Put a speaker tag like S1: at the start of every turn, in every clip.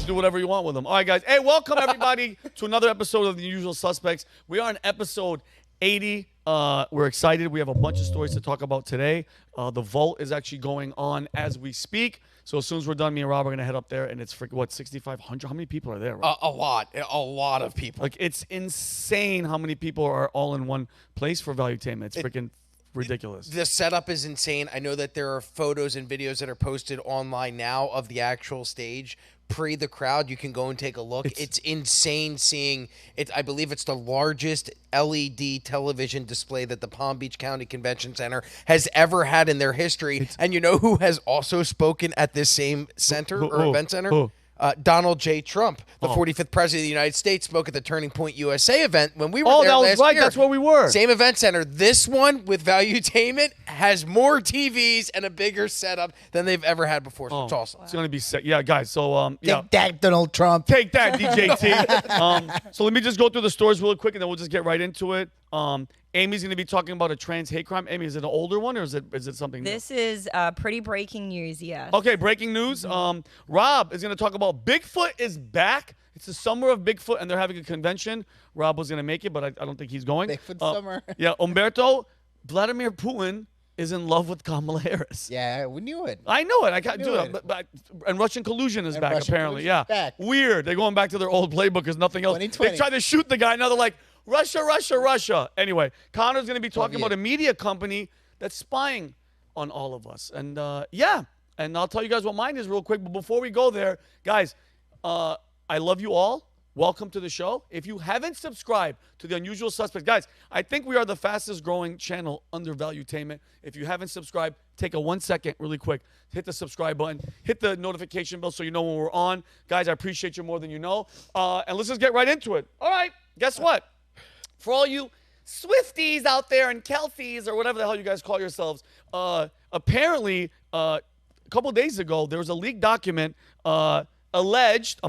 S1: just do whatever you want with them. All right, guys. Hey, welcome everybody to another episode of The Usual Suspects. We are in episode 80. We're excited. We have a bunch of stories to talk about today. The vault is actually going on as we speak. So as soon as we're done, me and Rob are going to head up there, and it's what, 6,500? How many people are there, Rob?
S2: A lot of people.
S1: Like, it's insane how many people are all in one place for Valuetainment. It's freaking ridiculous.
S2: The setup is insane. I know that there are photos and videos that are posted online now of the actual stage pre the crowd. You can go and take a look. It's insane seeing it. I believe it's the largest LED television display that the Palm Beach County Convention Center has ever had in their history. And you know who has also spoken at this same center or event center? Donald J. Trump, the 45th president of the United States, spoke at the Turning Point USA event when we were there
S1: that was
S2: last
S1: right.
S2: year.
S1: That's where we were.
S2: Same event center. This one with Valuetainment has more TVs and a bigger setup than they've ever had before. So it's awesome.
S1: It's going to be sick. Yeah, guys. So,
S3: Take that, Donald Trump.
S1: Take that, DJT. So let me just go through the stories really quick, and then we'll just get right into it. Amy's going to be talking about a trans hate crime. Amy, is it an older one, or is it something new?
S4: This is pretty breaking news, yes.
S1: Okay, breaking news. Rob is going to talk about Bigfoot is back. It's the summer of Bigfoot, and they're having a convention. Rob was going to make it, but I don't think he's going.
S3: Bigfoot Summer.
S1: Yeah, Umberto, Vladimir Putin is in love with Kamala Harris.
S3: Yeah, we knew it.
S1: I know it. I can't do it. And Russian collusion is back,
S3: Russian
S1: apparently.
S3: collusion's
S1: Yeah.
S3: back.
S1: Weird. They're going back to their old playbook because nothing else.
S3: 2020.
S1: They tried to shoot the guy. Now they're like, Russia, Russia, Russia. Anyway, Connor's going to be talking about a media company that's spying on all of us. And, and I'll tell you guys what mine is real quick. But before we go there, guys, I love you all. Welcome to the show. If you haven't subscribed to The Unusual Suspects, guys, I think we are the fastest growing channel under Valuetainment. If you haven't subscribed, take a 1 second really quick. Hit the subscribe button. Hit the notification bell so you know when we're on. Guys, I appreciate you more than you know. And let's just get right into it. All right, guess what? For all you Swifties out there and Kelces or whatever the hell you guys call yourselves, apparently a couple days ago, there was a leaked document alleged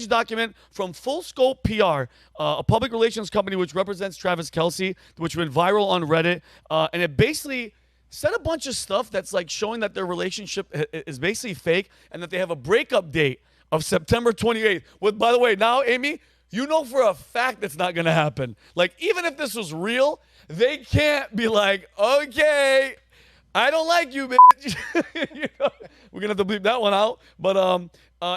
S1: document from Full Scope PR, a public relations company which represents Travis Kelce, which went viral on Reddit. And it basically said a bunch of stuff that's like showing that their relationship is basically fake and that they have a breakup date of September 28th. With, by the way, now, Amy, you know for a fact that's not going to happen. Like, even if this was real, they can't be like, okay, I don't like you, bitch. You know, we're going to have to bleep that one out. But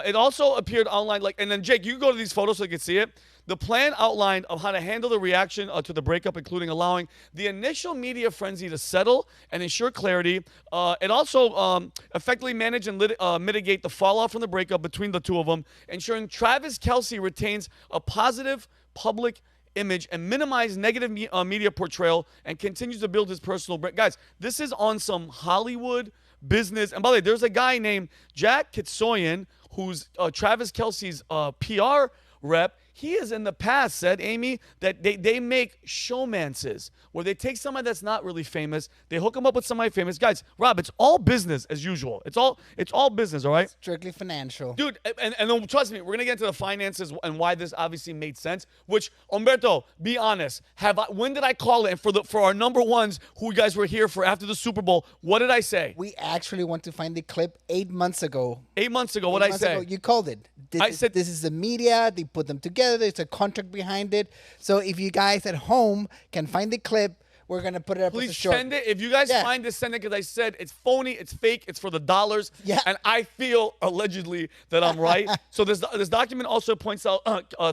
S1: it also appeared online. And then, Jake, you can go to these photos so you can see it. The plan outlined of how to handle the reaction to the breakup, including allowing the initial media frenzy to settle and ensure clarity. It also effectively manage and mitigate the fallout from the breakup between the two of them, ensuring Travis Kelce retains a positive public image and minimize negative media portrayal and continues to build his personal brand. Guys, this is on some Hollywood business. And by the way, there's a guy named Jack Kitsoyan who's Travis Kelce's PR rep. He has in the past said, Amy, that they make showmances where they take somebody that's not really famous, they hook them up with somebody famous. Guys, Rob, it's all business as usual. It's all business, all right?
S3: Strictly financial.
S1: Dude, and then trust me, we're going to get into the finances and why this obviously made sense, which, Umberto, be honest, when did I call it? And for our number ones who you guys were here for after the Super Bowl, what did I say?
S3: We actually want to find the clip 8 months ago.
S1: 8 months ago, what did I say?
S3: You called it.
S1: I said
S3: this is the media. They put them together. There's a contract behind it. So if you guys at home can find the clip, we're going to put it up as a
S1: please
S3: short.
S1: send it. If you guys find this, send it, because I said it's phony, it's fake, it's for the dollars.
S3: Yeah.
S1: And I feel, allegedly, that I'm right. So this document also points out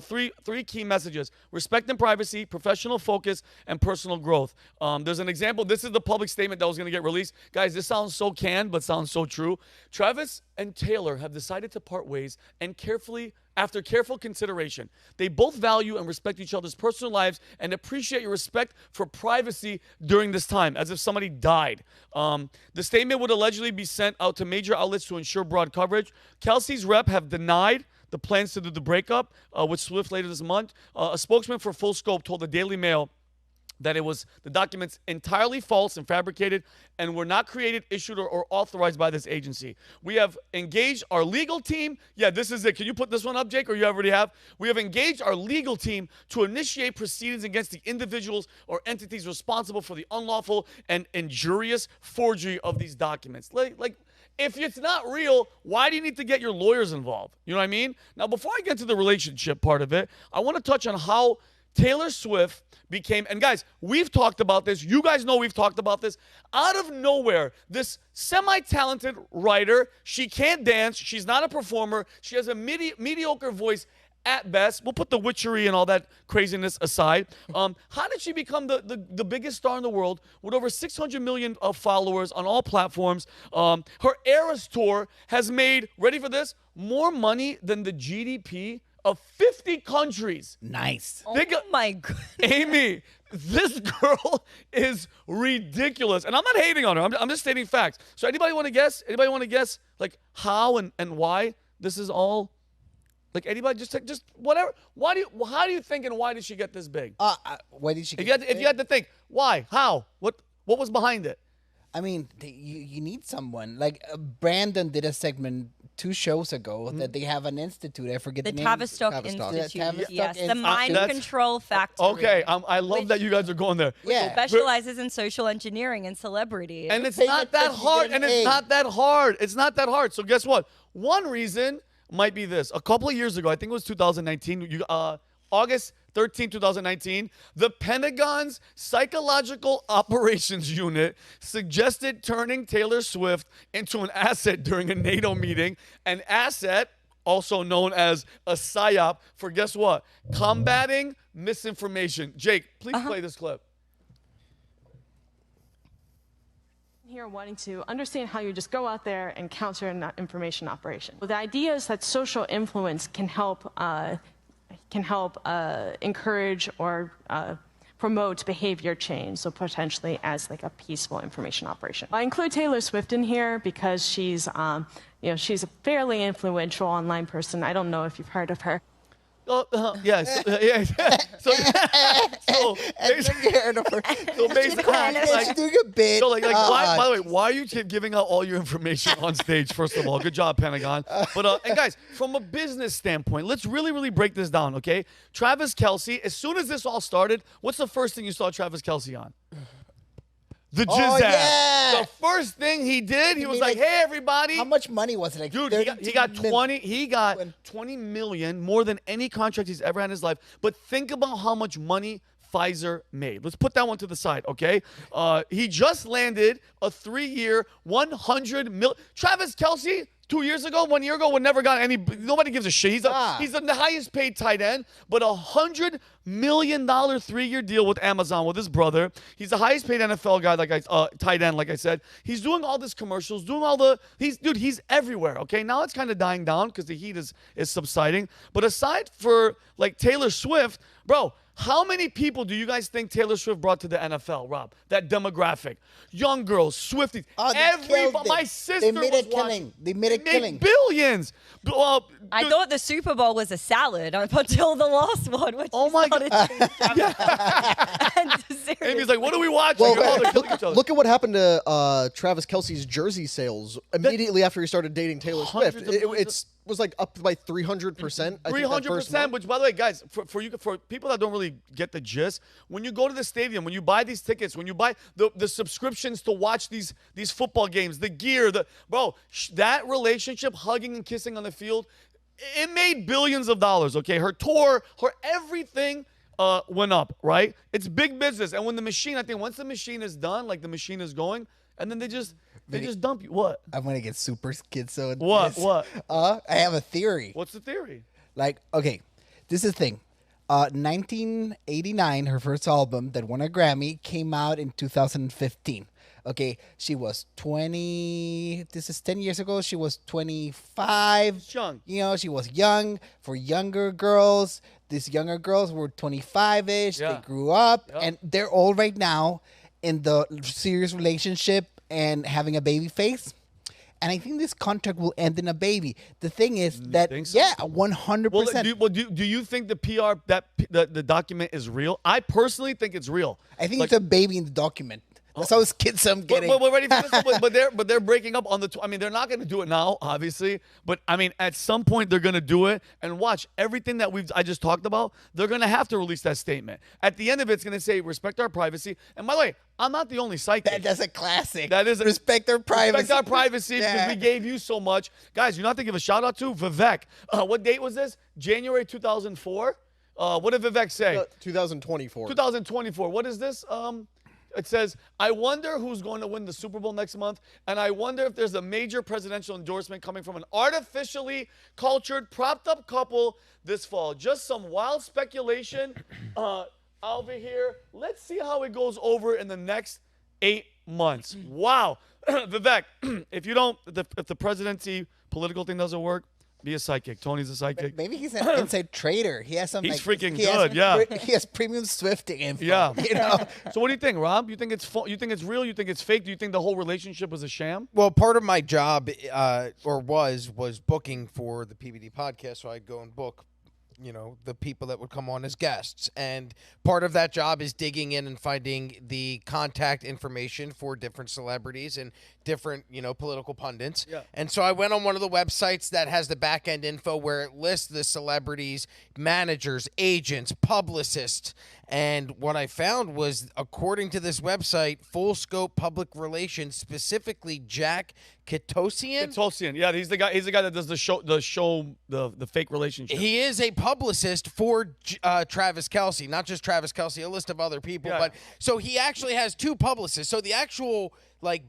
S1: three key messages: respect and privacy, professional focus, and personal growth. There's an example. This is the public statement that was going to get released. Guys, this sounds so canned, but sounds so true. Travis and Taylor have decided to part ways, and after careful consideration, they both value and respect each other's personal lives and appreciate your respect for privacy during this time, as if somebody died. The statement would allegedly be sent out to major outlets to ensure broad coverage. Kelce's rep have denied the plans to do the breakup with Swift later this month. A spokesman for Full Scope told the Daily Mail that it was the documents entirely false and fabricated and were not created, issued, or authorized by this agency. We have engaged our legal team. Yeah, this is it. Can you put this one up, Jake, or you already have? We have engaged our legal team to initiate proceedings against the individuals or entities responsible for the unlawful and injurious forgery of these documents. Like If it's not real, why do you need to get your lawyers involved? You know what I mean? Now, before I get to the relationship part of it, I want to touch on how Taylor Swift became, and guys, we've talked about this. You guys know we've talked about this. Out of nowhere, this semi-talented writer, she can't dance. She's not a performer. She has a mediocre voice at best. We'll put the witchery and all that craziness aside. How did she become the biggest star in the world with over 600 million followers on all platforms? Her Eras tour has made, ready for this, more money than the GDP of 50 countries.
S3: Nice.
S4: Oh my god.
S1: Amy, this girl is ridiculous. And I'm not hating on her. I'm just stating facts. So anybody want to guess? Anybody want to guess like how and why this is all? Like anybody just whatever. How do you think and why did she get this big?
S3: Why did she?
S1: If you had to think, why? How? What was behind it?
S3: I mean, you need someone. Like Brandon did a segment 2 shows ago that they have an institute. I forget
S4: The
S3: the name.
S4: Tavistock
S3: Tavistock.
S4: Institute.
S3: Tavistock
S4: Yes, the
S3: Institute.
S4: Mind Control Factory.
S1: Okay, I love that you guys are going there.
S3: Yeah.
S4: Specializes in social engineering and celebrity.
S1: And it's
S3: Pay
S1: not that
S3: attention to
S1: hard.
S3: the
S1: And it's
S3: A.
S1: not that hard. It's not that hard. So guess what? One reason might be this. A couple of years ago, I think it was 2019, August 13, 2019, the Pentagon's Psychological Operations Unit suggested turning Taylor Swift into an asset during a NATO meeting. An asset, also known as a PSYOP, for guess what? Combating misinformation. Jake, please play this clip.
S5: Here wanting to understand how you just go out there and counter an information operation. The idea is that social influence can help encourage or promote behavior change, so potentially as like a peaceful information operation. I include Taylor Swift in here because she's she's a fairly influential online person. I don't know if you've heard of her.
S1: Yeah. So basically,
S3: She's doing a bit.
S1: So, why, by the way, why are you giving out all your information on stage, first of all? Good job, Pentagon. But, and guys, from a business standpoint, let's really, really break this down, okay? Travis Kelce, as soon as this all started, what's the first thing you saw Travis Kelce on? The Jizz
S3: yeah.
S1: The first thing he did, he was like, hey, everybody.
S3: How much money was it? Like,
S1: dude, he got 20 million, more than any contract he's ever had in his life. But think about how much money Pfizer made. Let's put that one to the side, okay? He just landed a 3-year, 100 million. Travis Kelce, 2 years ago, 1 year ago, would never got any. Nobody gives a shit. He's the highest paid tight end, but $100 million 3-year deal with Amazon with his brother. He's the highest paid NFL guy, tight end, like I said. He's doing all these commercials, he's everywhere. Okay, now it's kind of dying down because the heat is subsiding. But aside for like Taylor Swift, bro. How many people do you guys think Taylor Swift brought to the NFL, Rob? That demographic. Young girls, Swifties. My sister
S3: They made
S1: was
S3: it killing.
S1: watching.
S3: They made it killing.
S1: Billions.
S4: I thought the Super Bowl was a salad up until the last one, which
S1: Oh my God. Amy's like, what are we watching?
S6: Well,
S1: They're killing each other.
S6: Look at what happened to Travis Kelce's jersey sales immediately after he started dating Taylor Swift.
S1: Hundreds of millions
S6: It was like up by 300%.
S1: 300%, which, by the way, guys, for people that don't really get the gist, when you go to the stadium, when you buy these tickets, when you buy the subscriptions to watch these football games, the gear, that relationship, hugging and kissing on the field, it made billions of dollars, okay? Her tour, her everything went up, right? It's big business. And when the machine, I think once the machine is done, like the machine is going, and then they just dump you. What?
S3: I'm gonna get super schizo.
S1: What?
S3: I have a theory.
S1: What's the theory?
S3: Like, okay, this is the thing. 1989, her first album that won a Grammy came out in 2015. Okay, she was 20. This is 10 years ago. She was 25.
S1: She's young.
S3: You know, she was young. For younger girls, these younger girls were 25-ish.
S1: Yeah.
S3: They grew up,
S1: Yep.
S3: and they're all right now in the serious relationship and having a baby face. And I think this contract will end in a baby. The thing is that,
S1: think so?
S3: yeah, 100%.
S1: Do you think the PR, the document is real? I personally think it's real.
S3: I think it's a baby in the document. That's how kids I'm getting.
S1: But ready for this? but they're breaking up on the. I mean, they're not going to do it now, obviously. But I mean, at some point they're going to do it. And watch everything that I just talked about. They're going to have to release that statement. At the end of it, it's going to say respect our privacy. And by the way, I'm not the only psychic.
S3: That's a classic.
S1: That is
S3: respect their privacy.
S1: Respect our privacy because
S3: Yeah.
S1: we gave you so much, guys. You know, have to give a shout out to Vivek. What date was this? January 2004. What did Vivek say?
S6: 2024.
S1: 2024. What is this? It says, I wonder who's going to win the Super Bowl next month, and I wonder if there's a major presidential endorsement coming from an artificially cultured, propped-up couple this fall. Just some wild speculation over here. Let's see how it goes over in the next 8 months. Wow. Vivek, if the presidency political thing doesn't work, be a psychic. Tony's a psychic.
S3: Maybe he's an inside trader. He has some.
S1: He's freaking
S3: he
S1: good,
S3: has,
S1: yeah.
S3: He has premium Swifting info.
S1: Yeah.
S3: You know.
S1: So what do you think, Rob? You think it's you think it's real? You think it's fake? Do you think the whole relationship was a sham?
S2: Well, part of my job, was booking for the PBD podcast, so I'd go and book, the people that would come on as guests. And part of that job is digging in and finding the contact information for different celebrities and different, political pundits.
S1: Yeah.
S2: And so I went on one of the websites that has the back end info where it lists the celebrities, managers, agents, publicists. And what I found was, according to this website, Full Scope Public Relations, specifically Jack Kitosian.
S1: Kitosian, yeah, he's the guy. He's the guy that does the fake relationship.
S2: He is a publicist for Travis Kelce, not just Travis Kelce, a list of other people.
S1: Yeah.
S2: But so he actually has two publicists. So the actual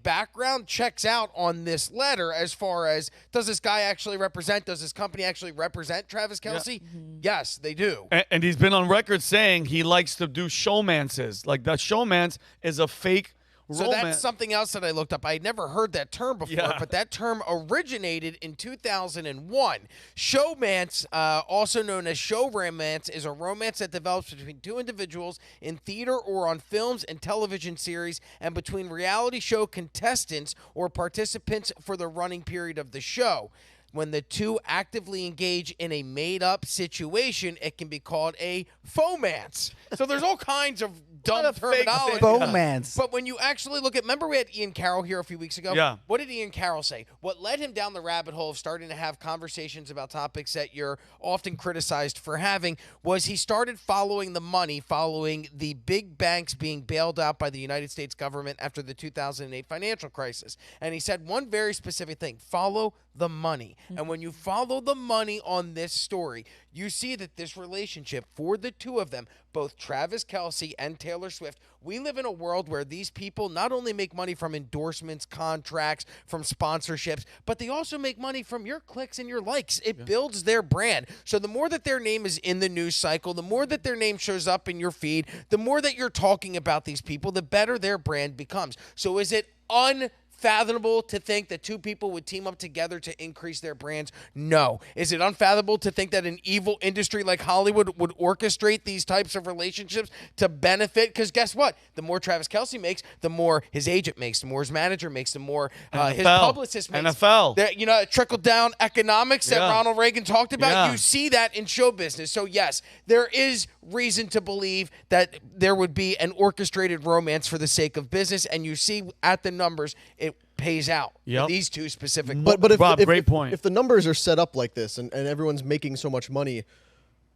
S2: background checks out on this letter as far as, does this guy actually represent? Does this company actually represent Travis Kelce?
S1: Yeah.
S2: Yes, they do.
S1: And he's been on record saying he likes to do showmances. Like that showmance is a fake.
S2: So that's something else that I looked up. I had never heard that term before,
S1: Yeah.
S2: but that term originated in 2001. Showmance, also known as show romance, is a romance that develops between two individuals in theater or on films and television series, and between reality show contestants or participants for the running period of the show. When the two actively engage in a made-up situation, it can be called a fomance. So there's all kinds of dumb terminology.
S3: Fomance.
S2: But when you actually look at, remember we had Ian Carroll here a few weeks ago?
S1: Yeah.
S2: What did Ian Carroll say? What led him down the rabbit hole of starting to have conversations about topics that you're often criticized for having was he started following the money, following the big banks being bailed out by the United States government after the 2008 financial crisis. And he said one very specific thing: follow the money. And when you follow the money on this story, you see that this relationship for the two of them, both Travis Kelce and Taylor Swift, we live in a world where these people not only make money from endorsements, contracts, from sponsorships, but they also make money from your clicks and your likes. It builds their brand. So the more that their name is in the news cycle, the more that their name shows up in your feed, the more that you're talking about these people, the better their brand becomes. So is it unfathomable to think that two people would team up together to increase their brands? No. Is it unfathomable to think that an evil industry like Hollywood would orchestrate these types of relationships to benefit? Because guess what? The more Travis Kelce makes, the more his agent makes, the more his manager makes, the more his publicist makes.
S1: NFL.
S2: Trickle-down economics that
S1: Yeah.
S2: Ronald Reagan talked about,
S1: Yeah.
S2: you see that in show business. So yes, there is reason to believe that there would be an orchestrated romance for the sake of business, and you see at the numbers, it pays out.
S1: Yep.
S2: For these two specific.
S6: But if,
S1: Rob,
S6: if,
S1: great
S6: if,
S1: point.
S6: if the numbers are set up like this and everyone's making so much money,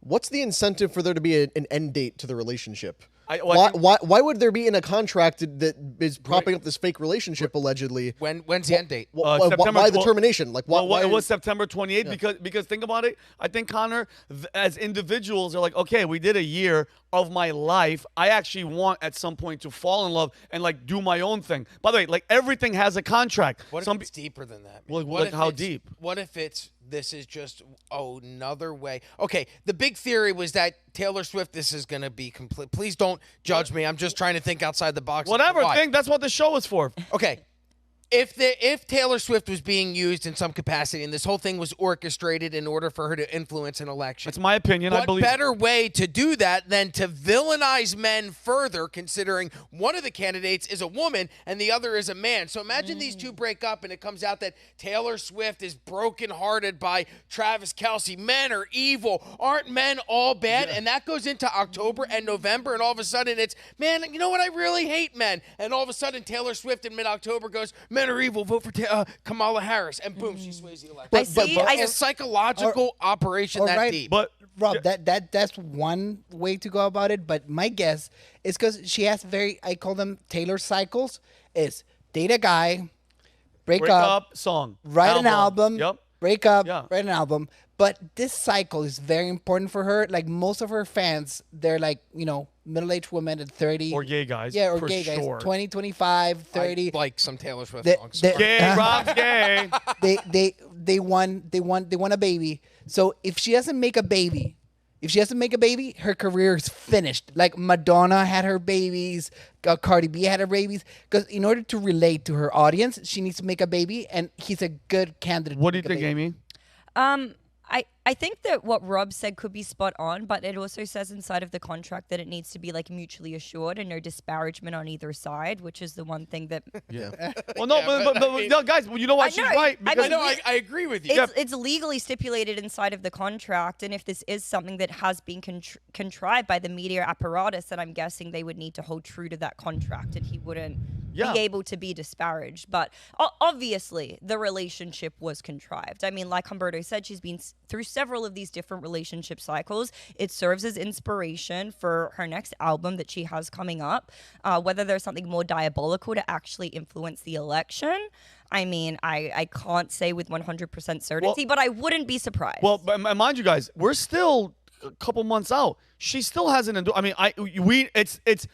S6: what's the incentive for there to be an end date to the relationship?
S1: I
S6: Why would there be in a contract that is propping up this fake relationship allegedly?
S2: When's the end date?
S1: September
S6: Why the
S1: 12th.
S6: termination? Like why?
S1: Well, it was September 28th because think about it. I think, Connor, as individuals, they're like, okay, we did a year of my life. I actually want at some point to fall in love and do my own thing. By the way, everything has a contract.
S2: What if it's deeper than that?
S1: Well,
S2: What if
S1: how
S2: it's-
S1: deep?
S2: What if this is just another way? Okay, the big theory was that Taylor Swift, this is going to be complete. Please don't judge me. I'm just trying to think outside the box. as to
S1: Whatever.
S2: why.
S1: That's what the show is for.
S2: Okay. If Taylor Swift was being used in some capacity and this whole thing was orchestrated in order for her to influence an election,
S1: That's my opinion. I
S2: what
S1: believe
S2: better way to do that than to villainize men further, considering one of the candidates is a woman and the other is a man? So imagine these two break up and it comes out that Taylor Swift is brokenhearted by Travis Kelce. Men are evil. Aren't men all bad? And that goes into October and November, and all of a sudden it's, man, you know what? I really hate men. And all of a sudden Taylor Swift in mid-October goes, men are evil, vote for Kamala Harris, and boom, she sways the election. It's a psychological operation that
S3: right.
S2: deep.
S1: But
S3: Rob, that's one way to go about it. But my guess is because she has I call them Taylor cycles, is date a guy, break up,
S1: song,
S3: write an album,
S1: Yep.
S3: break up,
S1: Yeah.
S3: write an album. But this cycle is very important for her. Like most of her fans, they're like, middle-aged women at 30.
S1: Or gay guys.
S3: Yeah, or
S1: for
S3: gay
S1: sure.
S3: guys. 20, 25, 30.
S2: I like some Taylor Swift
S3: The-
S2: songs.
S3: the-
S1: Gay, Rob's gay.
S3: they want a baby. So if she doesn't make a baby, her career is finished. Like Madonna had her babies, Cardi B had her babies. Because in order to relate to her audience, she needs to make a baby, and he's a good candidate.
S1: What do
S3: to
S1: you
S3: make a
S1: think,
S3: baby.
S1: Amy?
S4: I think that what Rob said could be spot on, but it also says inside of the contract that it needs to be like mutually assured and no disparagement on either side, which is the one thing that
S1: Well, no, but no, guys, you know why she's
S4: know,
S1: right?
S4: I
S1: Because
S4: mean,
S2: I agree with you.
S4: it's legally stipulated inside of the contract, and if this is something that has been contrived by the media apparatus, then I'm guessing they would need to hold true to that contract, and he wouldn't be able to be disparaged. But obviously, the relationship was contrived. I mean, like Humberto said, she's been through several of these different relationship cycles. It serves as inspiration for her next album that she has coming up. Whether there's something more diabolical to actually influence the election, I mean, I can't say with 100% certainty, but I wouldn't be surprised.
S1: Well, but mind you guys, we're still a couple months out. She still hasn't. I mean, it's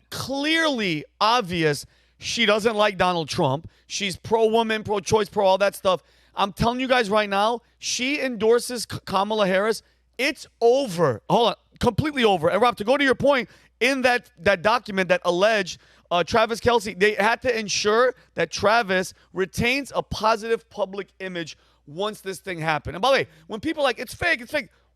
S1: clearly obvious she doesn't like Donald Trump. She's pro-woman, pro-choice, pro all that stuff. I'm telling you guys right now, she endorses Kamala Harris. It's over. Hold on. Completely over. And Rob, to go to your point, in that document that alleged Travis Kelce, they had to ensure that Travis retains a positive public image once this thing happened. And by the way, when people are like, it's fake,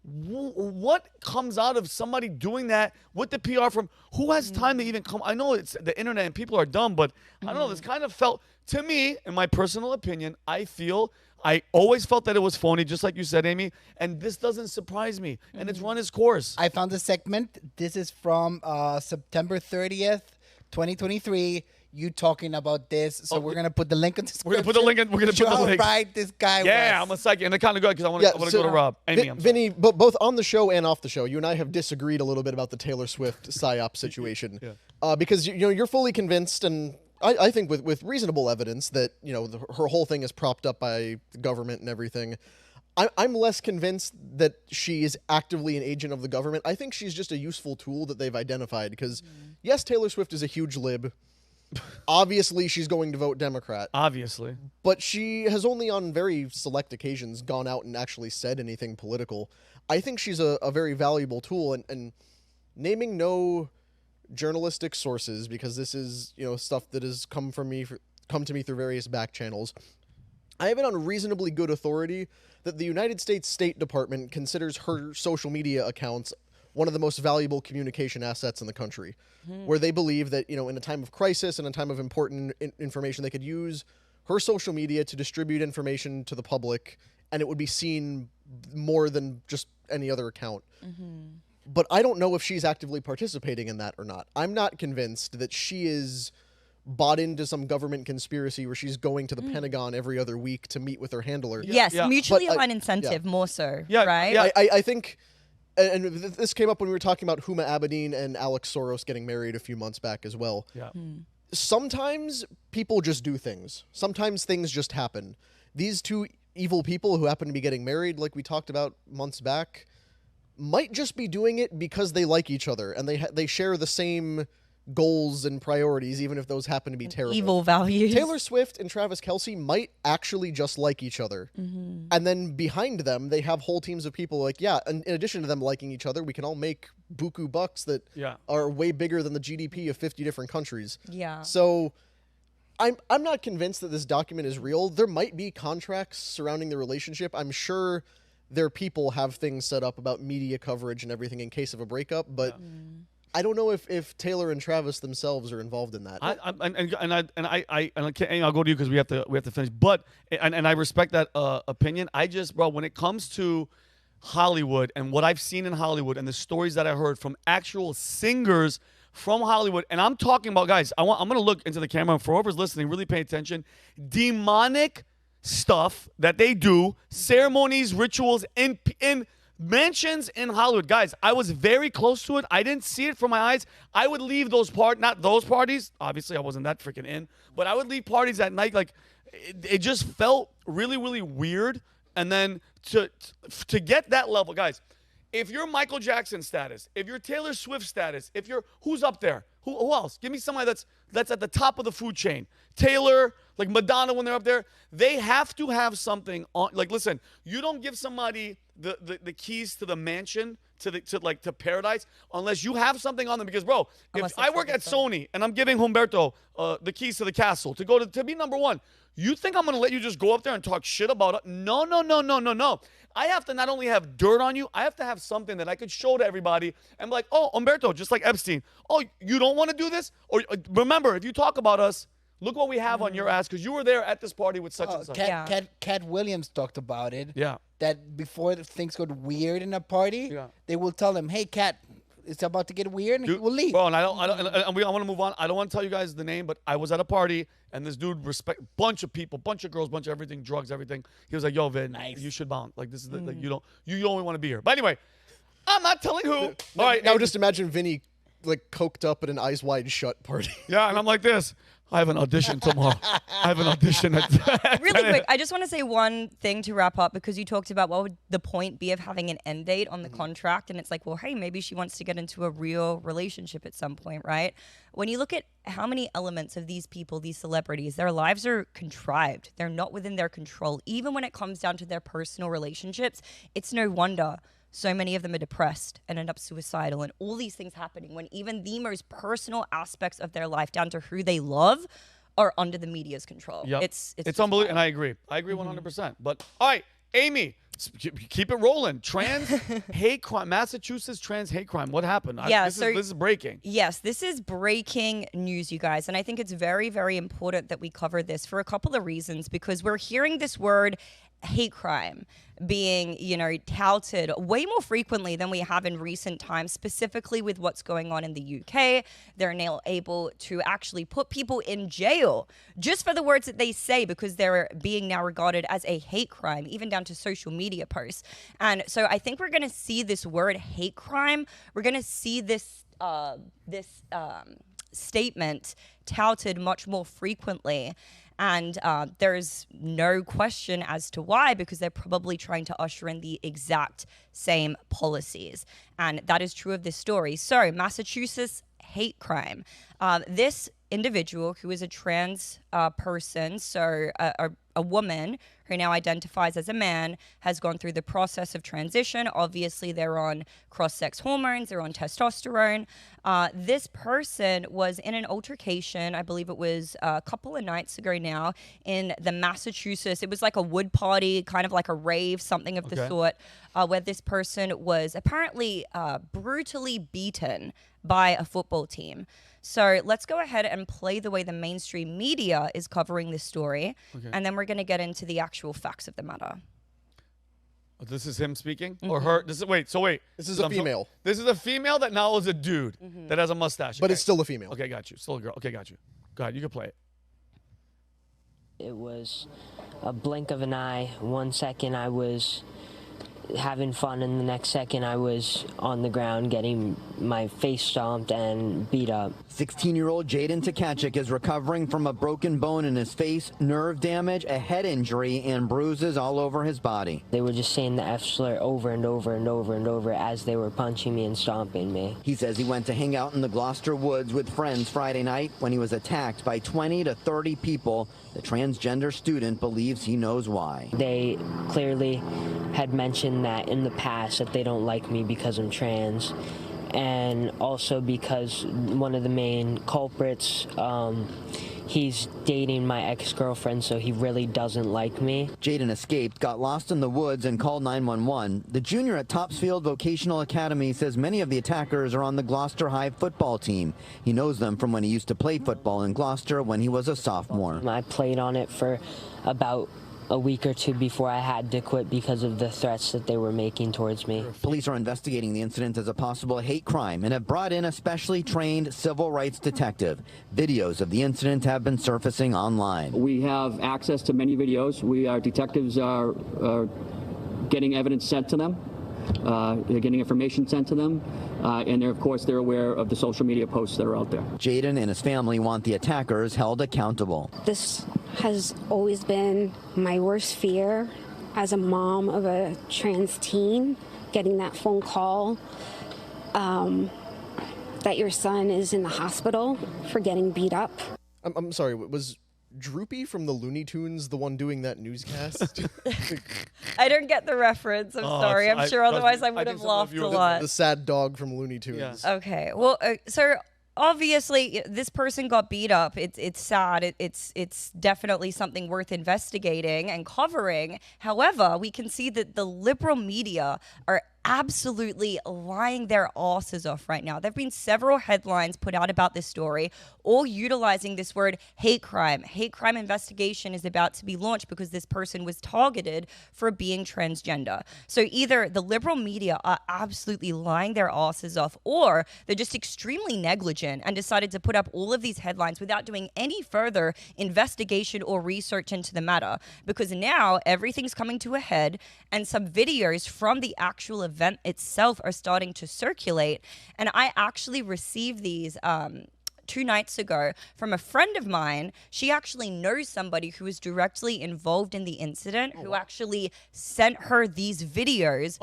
S1: what comes out of somebody doing that with the PR from who has time to even come? I know it's the internet and people are dumb, but I don't know. This kind of felt, to me, in my personal opinion, I always felt that it was phony, just like you said, Amy, and this doesn't surprise me, and it's run its course.
S3: I found the segment. This is from September 30th, 2023. You talking about this. So we're going to put the link in the description.
S1: We're going to put the link in. We're going to put the link.
S3: Right, this guy
S1: Yeah,
S3: was.
S1: I'm a psychic, and it kind of good because I want to go to Rob. Amy, I'm sorry.
S6: Vinny, both on the show and off the show, you and I have disagreed a little bit about the Taylor Swift psyop situation. Because you're fully convinced, and I think with reasonable evidence that her whole thing is propped up by the government and everything. I'm less convinced that she is actively an agent of the government. I think she's just a useful tool that they've identified. Because yes, Taylor Swift is a huge lib. Obviously, she's going to vote Democrat.
S1: Obviously.
S6: But she has only on very select occasions gone out and actually said anything political. I think she's a very valuable tool. And naming no journalistic sources, because this is stuff that has come to me through various back channels. I have it on reasonably good authority that the United States State Department considers her social media accounts one of the most valuable communication assets in the country, where they believe that, in a time of crisis and a time of important information, they could use her social media to distribute information to the public, and it would be seen more than just any other account. But I don't know if she's actively participating in that or not. I'm not convinced that she is bought into some government conspiracy where she's going to the Pentagon every other week to meet with her handler.
S4: Yes, mutually
S6: But,
S4: aligned incentive, more so,
S1: Yeah,
S4: right?
S1: yeah.
S6: I think, and this came up when we were talking about Huma Abedin and Alex Soros getting married a few months back as well.
S1: Yeah.
S6: Sometimes people just do things. Sometimes things just happen. These two evil people who happen to be getting married, like we talked about months back, might just be doing it because they like each other and they share the same goals and priorities, even if those happen to be terrible.
S4: Evil values.
S6: Taylor Swift and Travis Kelce might actually just like each other. And then behind them, they have whole teams of people like, in addition to them liking each other, we can all make buku bucks that are way bigger than the GDP of 50 different countries.
S4: Yeah.
S6: So I'm not convinced that this document is real. There might be contracts surrounding the relationship. I'm sure their people have things set up about media coverage and everything in case of a breakup, but I don't know if Taylor and Travis themselves are involved in that.
S1: I'll go to you because we have to finish. But I respect that opinion. Bro, when it comes to Hollywood and what I've seen in Hollywood and the stories that I heard from actual singers from Hollywood, and I'm talking about, guys, I'm going to look into the camera, and for whoever's listening, really pay attention. Demonic stuff that they do, ceremonies, rituals in mansions in Hollywood. Guys, I was very close to it. I didn't see it from my eyes. I would leave not those parties. Obviously, I wasn't that freaking in, but I would leave parties at night. Like, it just felt really, really weird. And then to get that level, guys, if you're Michael Jackson status, if you're Taylor Swift status, if you're, who's up there? Who else? Give me somebody that's at the top of the food chain. Taylor, like Madonna when they're up there. They have to have something on. Like, listen, you don't give somebody the keys to the mansion, to paradise, unless you have something on them. Because, bro, if I work at Sony and I'm giving Humberto the keys to the castle to be number one, you think I'm going to let you just go up there and talk shit about it? No. I have to not only have dirt on you, I have to have something that I could show to everybody and be like, oh, Humberto, just like Epstein. Oh, you don't want to do this? Or remember, if you talk about us, look what we have on your ass because you were there at this party with such and such.
S3: Cat Williams talked about it.
S1: Yeah.
S3: That before things got weird in a party, they will tell him, hey, Cat, it's about to get weird, and he will leave.
S1: Bro, and I want to move on. I don't want to tell you guys the name, but I was at a party, and this dude bunch of people, bunch of girls, bunch of everything, drugs, everything. He was like, "Yo, Vin, you should bounce. Like this is like, you only want to be here." But anyway, I'm not telling who. All right,
S6: now just imagine Vinny like coked up at an Eyes Wide Shut party.
S1: Yeah, and I'm like this. I have an audition tomorrow. I have an audition at
S4: Really quick, I just want to say one thing to wrap up because you talked about what would the point be of having an end date on the contract, and it's like, well, hey, maybe she wants to get into a real relationship at some point, right? When you look at how many elements of these people, these celebrities, their lives are contrived. They're not within their control. Even when it comes down to their personal relationships, it's no wonder so many of them are depressed and end up suicidal and all these things happening when even the most personal aspects of their life down to who they love are under the media's control.
S1: Yep.
S4: It's
S1: unbelievable, and I agree. I agree 100%. But all right, Amy, keep it rolling. Trans hate crime, Massachusetts trans hate crime. What happened? This is breaking.
S4: Yes, this is breaking news, you guys. And I think it's very, very important that we cover this for a couple of reasons because we're hearing this word hate crime being, touted way more frequently than we have in recent times, specifically with what's going on in the UK. They're now able to actually put people in jail just for the words that they say because they're being now regarded as a hate crime, even down to social media posts. And so I think we're going to see this word hate crime. We're going to see this statement touted much more frequently. And there's no question as to why, because they're probably trying to usher in the exact same policies. And that is true of this story. So, Massachusetts hate crime. This individual who is a trans person, so a woman who now identifies as a man, has gone through the process of transition. Obviously, they're on cross-sex hormones, they're on testosterone. This person was in an altercation, I believe it was a couple of nights ago now, in the Massachusetts. It was like a wood party, kind of like a rave, something of the sort, where this person was apparently brutally beaten by a football team. So let's go ahead and play the way the mainstream media is covering this story, and then we're going to get into the actual facts of the matter.
S1: This is him speaking? Or her? This is
S6: a female.
S1: This is a female that now is a dude that has a mustache.
S6: But it's still a female.
S1: Okay, got you. Still a girl. Okay, got you. Go ahead. You can play it.
S7: It was a blink of an eye. 1 second I was having fun, and the next second I was on the ground getting my face stomped and beat up.
S8: 16-year-old Jaden Tkachuk is recovering from a broken bone in his face, nerve damage, a head injury, and bruises all over his body.
S7: They were just saying the F slur over and over and over and over as they were punching me and stomping me.
S8: He says he went to hang out in the Gloucester woods with friends Friday night when he was attacked by 20 to 30 people. The transgender student believes he knows why.
S7: They clearly had mentioned that in the past that they don't like me because I'm trans, and also because one of the main culprits, he's dating my ex-girlfriend, so he really doesn't like me.
S8: Jaden escaped, got lost in the woods, and called 911. The junior at Topsfield Vocational Academy says many of the attackers are on the Gloucester High football team. He knows them from when he used to play football in Gloucester when he was a sophomore.
S7: I played on it for about a week or two before I had to quit because of the threats that they were making towards me.
S8: Police are investigating the incident as a possible hate crime and have brought in a specially trained civil rights detective. Videos of the incident have been surfacing online.
S9: We have access to many videos. Our detectives are getting evidence sent to them. They're getting information sent to them, and of course they're aware of the social media posts that are out there.
S8: Jaden and his family want the attackers held accountable.
S10: This has always been my worst fear as a mom of a trans teen, getting that phone call that your son is in the hospital for getting beat up.
S6: I'm sorry, was Droopy from the Looney Tunes the one doing that newscast?
S4: I don't get the reference. I'm sorry. I'm sure otherwise I would have laughed a lot.
S6: The sad dog from Looney Tunes.
S1: Yes.
S4: Okay. Well, so obviously this person got beat up. It's sad. It's definitely something worth investigating and covering. However, we can see that the liberal media are absolutely lying their asses off right now. There have been several headlines put out about this story, all utilizing this word hate crime. Hate crime investigation is about to be launched because this person was targeted for being transgender. So either the liberal media are absolutely lying their asses off, or they're just extremely negligent and decided to put up all of these headlines without doing any further investigation or research into the matter. Because now everything's coming to a head, and some videos from the actual event itself are starting to circulate. And I actually received these 2 nights ago from a friend of mine. She actually knows somebody who was directly involved in the incident, who actually sent her these videos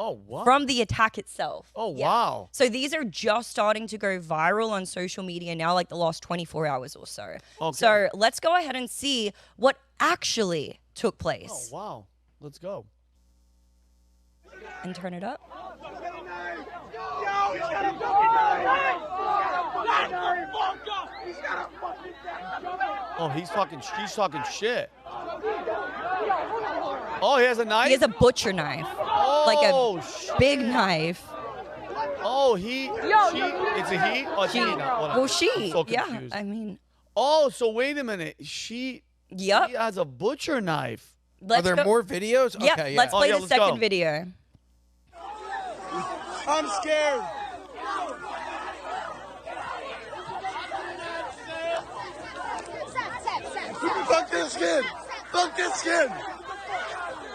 S4: from the attack itself.
S1: Wow.
S4: So these are just starting to go viral on social media now, like the last 24 hours or so.
S1: Okay.
S4: So let's go ahead and see what actually took place.
S1: Oh, wow. Let's go.
S4: And turn it up.
S1: Oh, she's talking shit. Oh, he has a knife?
S4: He has a butcher knife.
S1: Oh,
S4: like a big knife.
S1: Oh, it's a he? Oh, it's a he now.
S4: Well, she.
S1: I'm so
S4: Yeah,
S1: confused.
S4: I mean.
S1: Oh, so wait a minute. She has a butcher knife.
S2: Are there more videos?
S4: Yep,
S2: Okay,
S4: let's play the
S1: let's
S4: second
S1: go.
S4: video.
S11: I'm scared. Fuck this kid. Fuck this kid.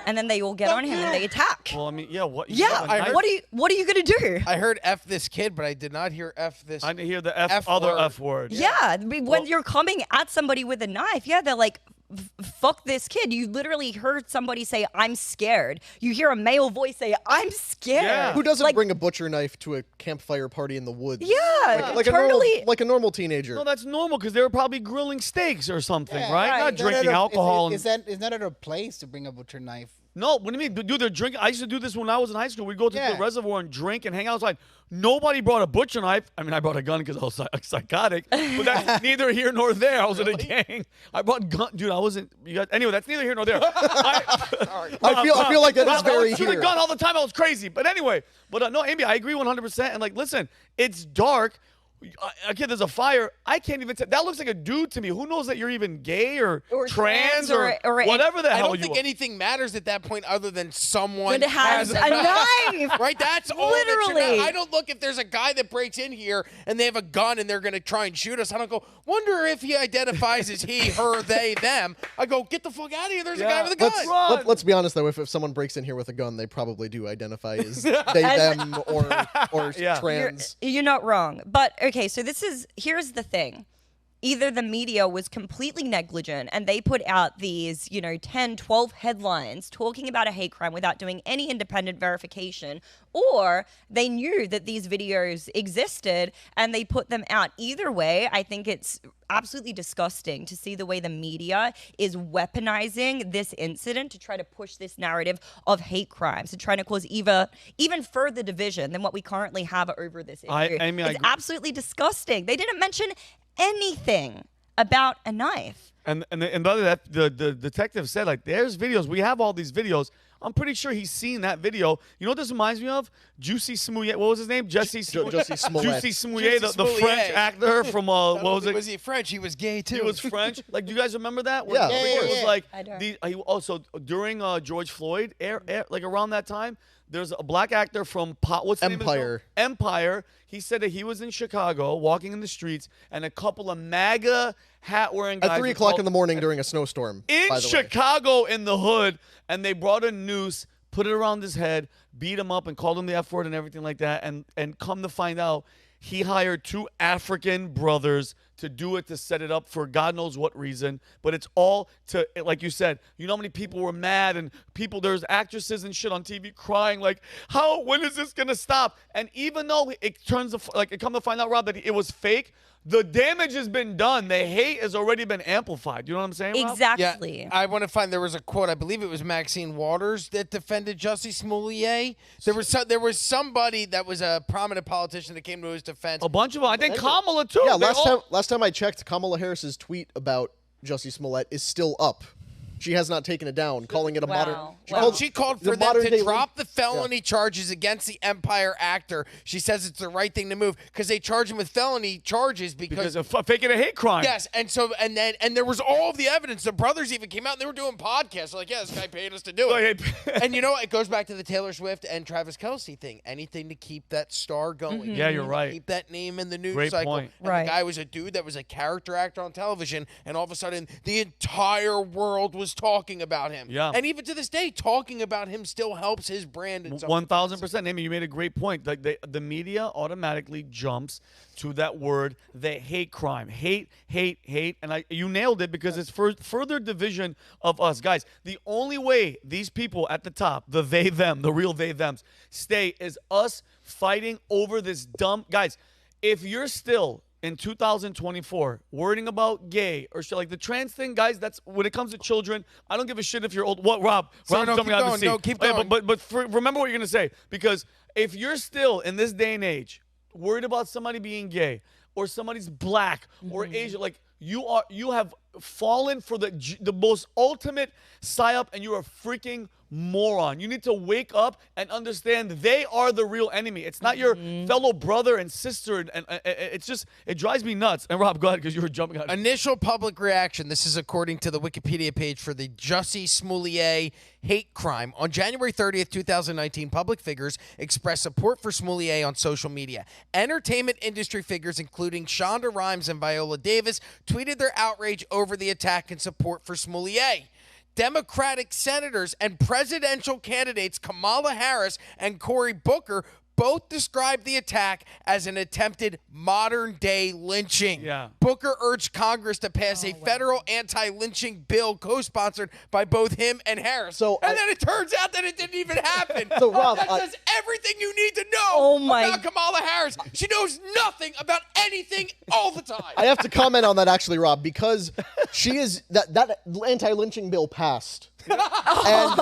S4: And then they all get on him and they attack.
S1: Well, I mean, yeah. What?
S4: Yeah. What are you gonna do?
S2: I heard F this kid, but I did not hear F this.
S1: I didn't hear the F word.
S4: Yeah. I mean, when you're coming at somebody with a knife, they're like, fuck this kid. You literally heard somebody say, I'm scared. You hear a male voice say, I'm scared.
S1: Yeah.
S6: Who doesn't bring a butcher knife to a campfire party in the woods?
S4: Yeah,
S6: like
S4: totally.
S6: like a normal teenager.
S1: No, that's normal because they were probably grilling steaks or something,
S3: Yeah,
S1: right?
S3: right.
S1: Not
S3: Is that
S1: drinking
S3: at a-
S1: alcohol.
S3: Is that at a place to bring a butcher knife?
S1: No, what do you mean? Dude, they're drinking. I used to do this when I was in high school. We'd go to the reservoir and drink and hang outside. Nobody brought a butcher knife. I mean, I brought a gun because I was psychotic, but that's neither here nor there. I was in a gang. I brought gun. Dude, I wasn't. Anyway, that's neither here nor there.
S6: I feel like that is very
S1: I would shoot a
S6: here.
S1: gun all the time. I was crazy. But anyway, no, Amy, I agree 100%. And like, listen, it's dark. Okay, there's a fire. I can't even tell. That looks like a dude to me. Who knows that you're even gay or trans or whatever the
S2: I
S1: hell
S2: don't
S1: you
S2: think
S1: are.
S2: anything matters at that point other than someone
S4: That has a knife.
S2: Right? That's all that should
S4: Literally.
S2: matter. I don't look if there's a guy that breaks in here and they have a gun and they're going to try and shoot us. I don't go, wonder if he identifies as he, her, they, them. I go, get the fuck out of here. There's a guy with a gun.
S6: Let's be honest, though. If someone breaks in here with a gun, they probably do identify as they, them, or trans.
S4: You're not wrong. But okay, so here's the thing. Either the media was completely negligent and they put out these, 10, 12 headlines talking about a hate crime without doing any independent verification, or they knew that these videos existed and they put them out. Either way, I think it's absolutely disgusting to see the way the media is weaponizing this incident to try to push this narrative of hate crimes, to try to cause even further division than what we currently have over this issue.
S1: Amy,
S4: it's absolutely disgusting. They didn't mention anything about a knife.
S1: And the detective said, like, there's videos. We have all these videos. I'm pretty sure he's seen that video. You know what this reminds me of? Juicy Smollett. What was his name? Juicy Smollett.
S6: Juicy
S1: Smollett, the French actor from what was it?
S2: Was he French? He was gay too.
S1: He was French. Like, do you guys remember that?
S6: Yeah.
S1: It was like
S4: I don't.
S1: he also during George Floyd, like around that time, there's a black actor from what's the name of the
S6: Empire.
S1: show? Empire. He said that he was in Chicago walking in the streets, and a couple of MAGA hat-wearing guys
S6: At 3 o'clock in the morning during a snowstorm.
S1: in
S6: by the way.
S1: Chicago in the hood, and they brought a noose, put it around his head, beat him up, and called him the F word and everything like that. And come to find out, he hired 2 African brothers to do it, to set it up for God knows what reason. But it's all to, like you said, you know how many people were mad, and there's actresses and shit on TV crying like, when is this gonna stop? And even though it come to find out, Rob, that it was fake, the damage has been done. The hate has already been amplified. You know what I'm saying, Rob?
S4: Exactly.
S2: Yeah, I want to find. There was a quote. I believe it was Maxine Waters that defended Jussie Smollett. There was somebody that was a prominent politician that came to his defense.
S1: A bunch of them. I think Kamala too.
S6: Yeah,
S1: They all-
S6: last time I checked, Kamala Harris's tweet about Jussie Smollett is still up. She has not taken it down, calling it a modern.
S2: She called for them to drop the felony charges against the Empire actor. She says it's the right thing to move because they charge him with felony charges because
S1: of faking a hate crime.
S2: Yes, and there was all of the evidence. The brothers even came out and they were doing podcasts. They're like, yeah, this guy paid us to do it. And you know, it goes back to the Taylor Swift and Travis Kelce thing. Anything to keep that star going.
S1: Yeah, you're right.
S2: Keep that name in the news
S1: Great
S2: cycle.
S1: point.
S2: And the guy was a dude that was a character actor on television, and all of a sudden the entire world was talking about him.
S1: Yeah.
S2: And even to this day, talking about him still helps his brand.
S1: 1,000%. Amy, you made a great point. Like the media automatically jumps to that word, the hate crime. Hate. And you nailed it because it's further division of us. Guys, the only way these people at the top, the they, them, the real they, thems, stay is us fighting over this dumb. Guys, if you're still in 2024 worrying about gay or shit, like the trans thing, guys, that's when it comes to children, I don't give a shit if you're old. What, Rob?
S2: Sorry,
S1: Rob's coming out of the seat.
S2: No, keep
S1: Oh, yeah,
S2: going.
S1: but remember what you're going to say, because if you're still in this day and age worried about somebody being gay or somebody's black or Asian, like you have fallen for the most ultimate psyop, and you're a freaking moron. You need to wake up and understand they are the real enemy. It's not your fellow brother and sister, and it's just, it drives me nuts. And Rob, go ahead, because you were jumping out.
S2: Initial public reaction. This is according to the Wikipedia page for the Jussie Smollett hate crime. On January 30th, 2019, public figures expressed support for Smollett on social media. Entertainment industry figures, including Shonda Rhimes and Viola Davis, tweeted their outrage over the attack and support for Smollett. Democratic senators and presidential candidates Kamala Harris and Cory Booker both described the attack as an attempted modern-day lynching.
S1: Yeah.
S2: Booker urged Congress to pass a federal anti-lynching bill co-sponsored by both him and Harris. Then it turns out that it didn't even happen.
S6: So, Rob,
S2: that says everything you need to know about Kamala Harris. She knows nothing about anything all the time.
S6: I have to comment on that, actually, Rob, because she is that anti-lynching bill passed. And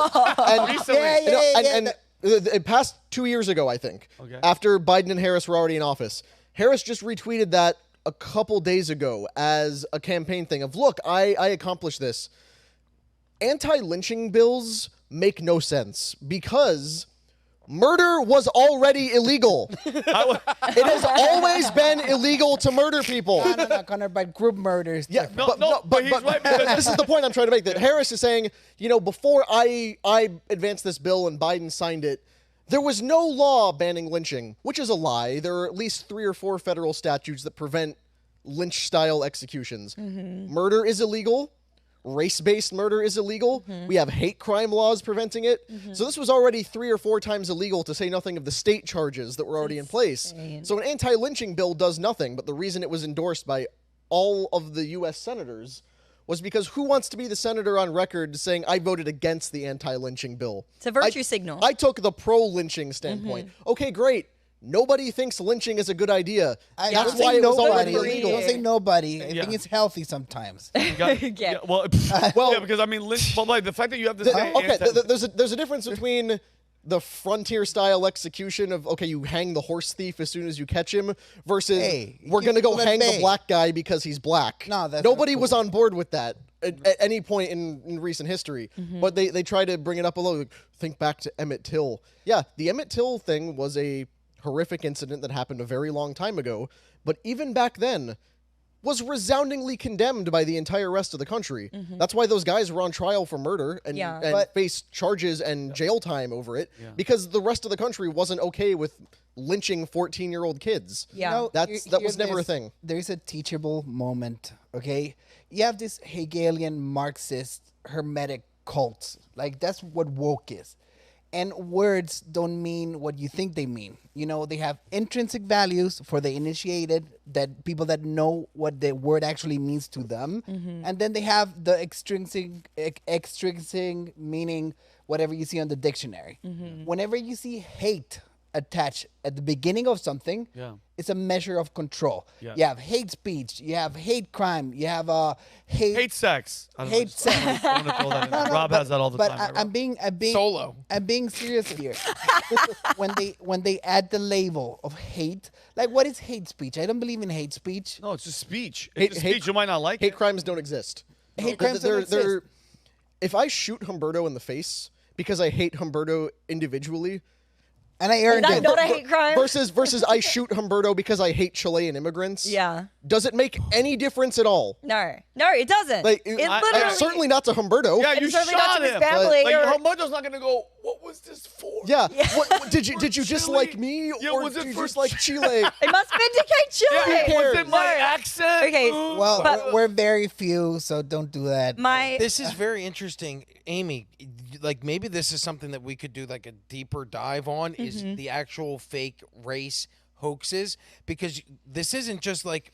S6: it passed 2 years ago, I think, after Biden and Harris were already in office. Harris just retweeted that a couple days ago as a campaign thing of, look, I accomplished this. Anti-lynching bills make no sense because murder was already illegal. It has always been illegal to murder people.
S3: No, Connor, but group murders.
S6: Yeah,
S1: but he's right, because
S6: this is the point I'm trying to make. That Harris is saying, before I advanced this bill and Biden signed it, there was no law banning lynching, which is a lie. There are at least 3 or 4 federal statutes that prevent lynch-style executions. Murder is illegal. Race-based murder is illegal. We have hate crime laws preventing it. So this was already 3 or 4 times illegal, to say nothing of the state charges that were already in place. So an anti-lynching bill does nothing, but the reason it was endorsed by all of the U.S. senators was because who wants to be the senator on record saying, I voted against the anti-lynching bill?
S4: It's a virtue signal.
S6: I took the pro-lynching standpoint. Okay, great. Nobody thinks lynching is a good idea. That's why it was already illegal.
S3: Don't say nobody. I think it's healthy sometimes.
S1: Well, because I mean, lynch, but like the fact that you have to say,
S6: Okay, there's a difference between the frontier style execution of, okay, you hang the horse thief as soon as you catch him versus we're going to go hang the black guy because he's black.
S3: No, that's
S6: nobody
S3: not
S6: was
S3: cool.
S6: on board with that at any point in recent history. But they try to bring it up a little. Think back to Emmett Till. Yeah, the Emmett Till thing was a horrific incident that happened a very long time ago. But even back then, was resoundingly condemned by the entire rest of the country. That's why those guys were on trial for murder and faced charges and jail time over it, because the rest of the country wasn't okay with lynching 14-year-old kids.
S4: Yeah.
S6: That was never a thing.
S3: There's a teachable moment, okay? You have this Hegelian Marxist hermetic cult. Like, that's what woke is. And words don't mean what you think they mean. You know, they have intrinsic values for the initiated, that people that know what the word actually means to them. And then they have the extrinsic meaning, whatever you see on the dictionary. Whenever you see hate attached at the beginning of something, it's a measure of control. You have hate speech, you have hate crime, you have
S1: hate sex.
S3: Hate sex.
S1: I want to throw that in. Rob has that all the time.
S3: But I'm being
S2: Solo.
S3: I'm being serious here. when they add the label of hate, like, what is hate speech? I don't believe in hate speech.
S1: No, it's just speech. It's just speech. You might not like
S6: Hate
S1: it.
S6: crimes don't exist.
S3: Hate crimes don't exist.
S6: If I shoot Humberto in the face because I hate Humberto individually,
S3: and I earned
S4: That's
S3: it.
S4: not a hate crime.
S6: versus I shoot Humberto because I hate Chilean immigrants.
S4: Yeah.
S6: Does it make any difference at all?
S4: No, it doesn't.
S6: Like,
S4: it literally
S6: certainly not to Humberto.
S1: Yeah, you
S4: certainly not
S1: shot
S4: to his
S1: him.
S4: family
S1: Like,
S4: or-
S1: Humberto's not going to go, what was this for?
S6: Yeah. What, did you dislike me,
S1: Yeah,
S6: or
S1: was it
S6: did you
S1: for
S6: dislike Chile?
S4: It must vindicate Chile.
S1: Yeah, was
S6: cares?
S1: it my accent?
S4: Okay,
S3: Well, we're very few, so don't do that.
S2: This is very interesting, Amy. Like, maybe this is something that we could do like a deeper dive on, is the actual fake race hoaxes, because this isn't just like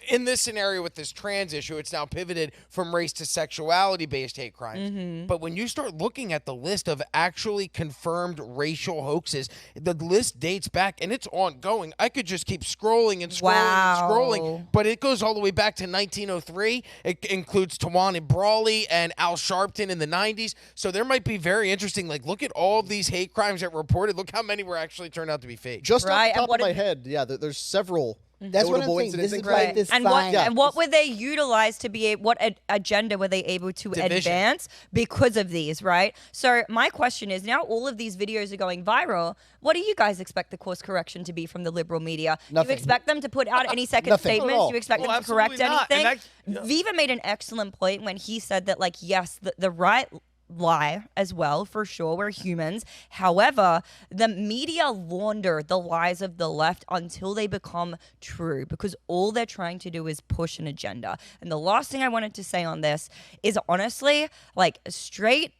S2: in this scenario with this trans issue, it's now pivoted from race to sexuality based hate crimes. But when you start looking at the list of actually confirmed racial hoaxes, the list dates back and it's ongoing. I could just keep scrolling and scrolling and scrolling, but it goes all the way back to 1903. It includes Tawana Brawley and Al Sharpton in the 90s. So there might be very interesting, like, look at all of these hate crimes that were reported. Look how many were actually turned out to be fake.
S6: Just
S4: Right,
S6: off
S4: and
S6: the top
S4: what
S6: of my
S4: if-
S6: head, yeah, there's several
S3: That's what I'm
S6: notable
S3: saying.
S6: incidents.
S3: This is
S6: including-
S3: why this
S4: And
S3: fine.
S4: what were they utilized to be? What agenda were they able to advance because of these? Right. So my question is, now all of these videos are going viral. What do you guys expect the course correction to be from the liberal media?
S3: Nothing.
S4: You expect them to put out any second
S3: Nothing.
S4: statements?
S6: Not at all.
S4: You expect
S1: Well,
S4: them to correct
S1: absolutely not. And
S4: anything? Viva made an excellent point when he said that, like, yes, the right lie as well, for sure. We're humans. However, the media launder the lies of the left until they become true, because all they're trying to do is push an agenda. And the last thing I wanted to say on this is, honestly, like, straight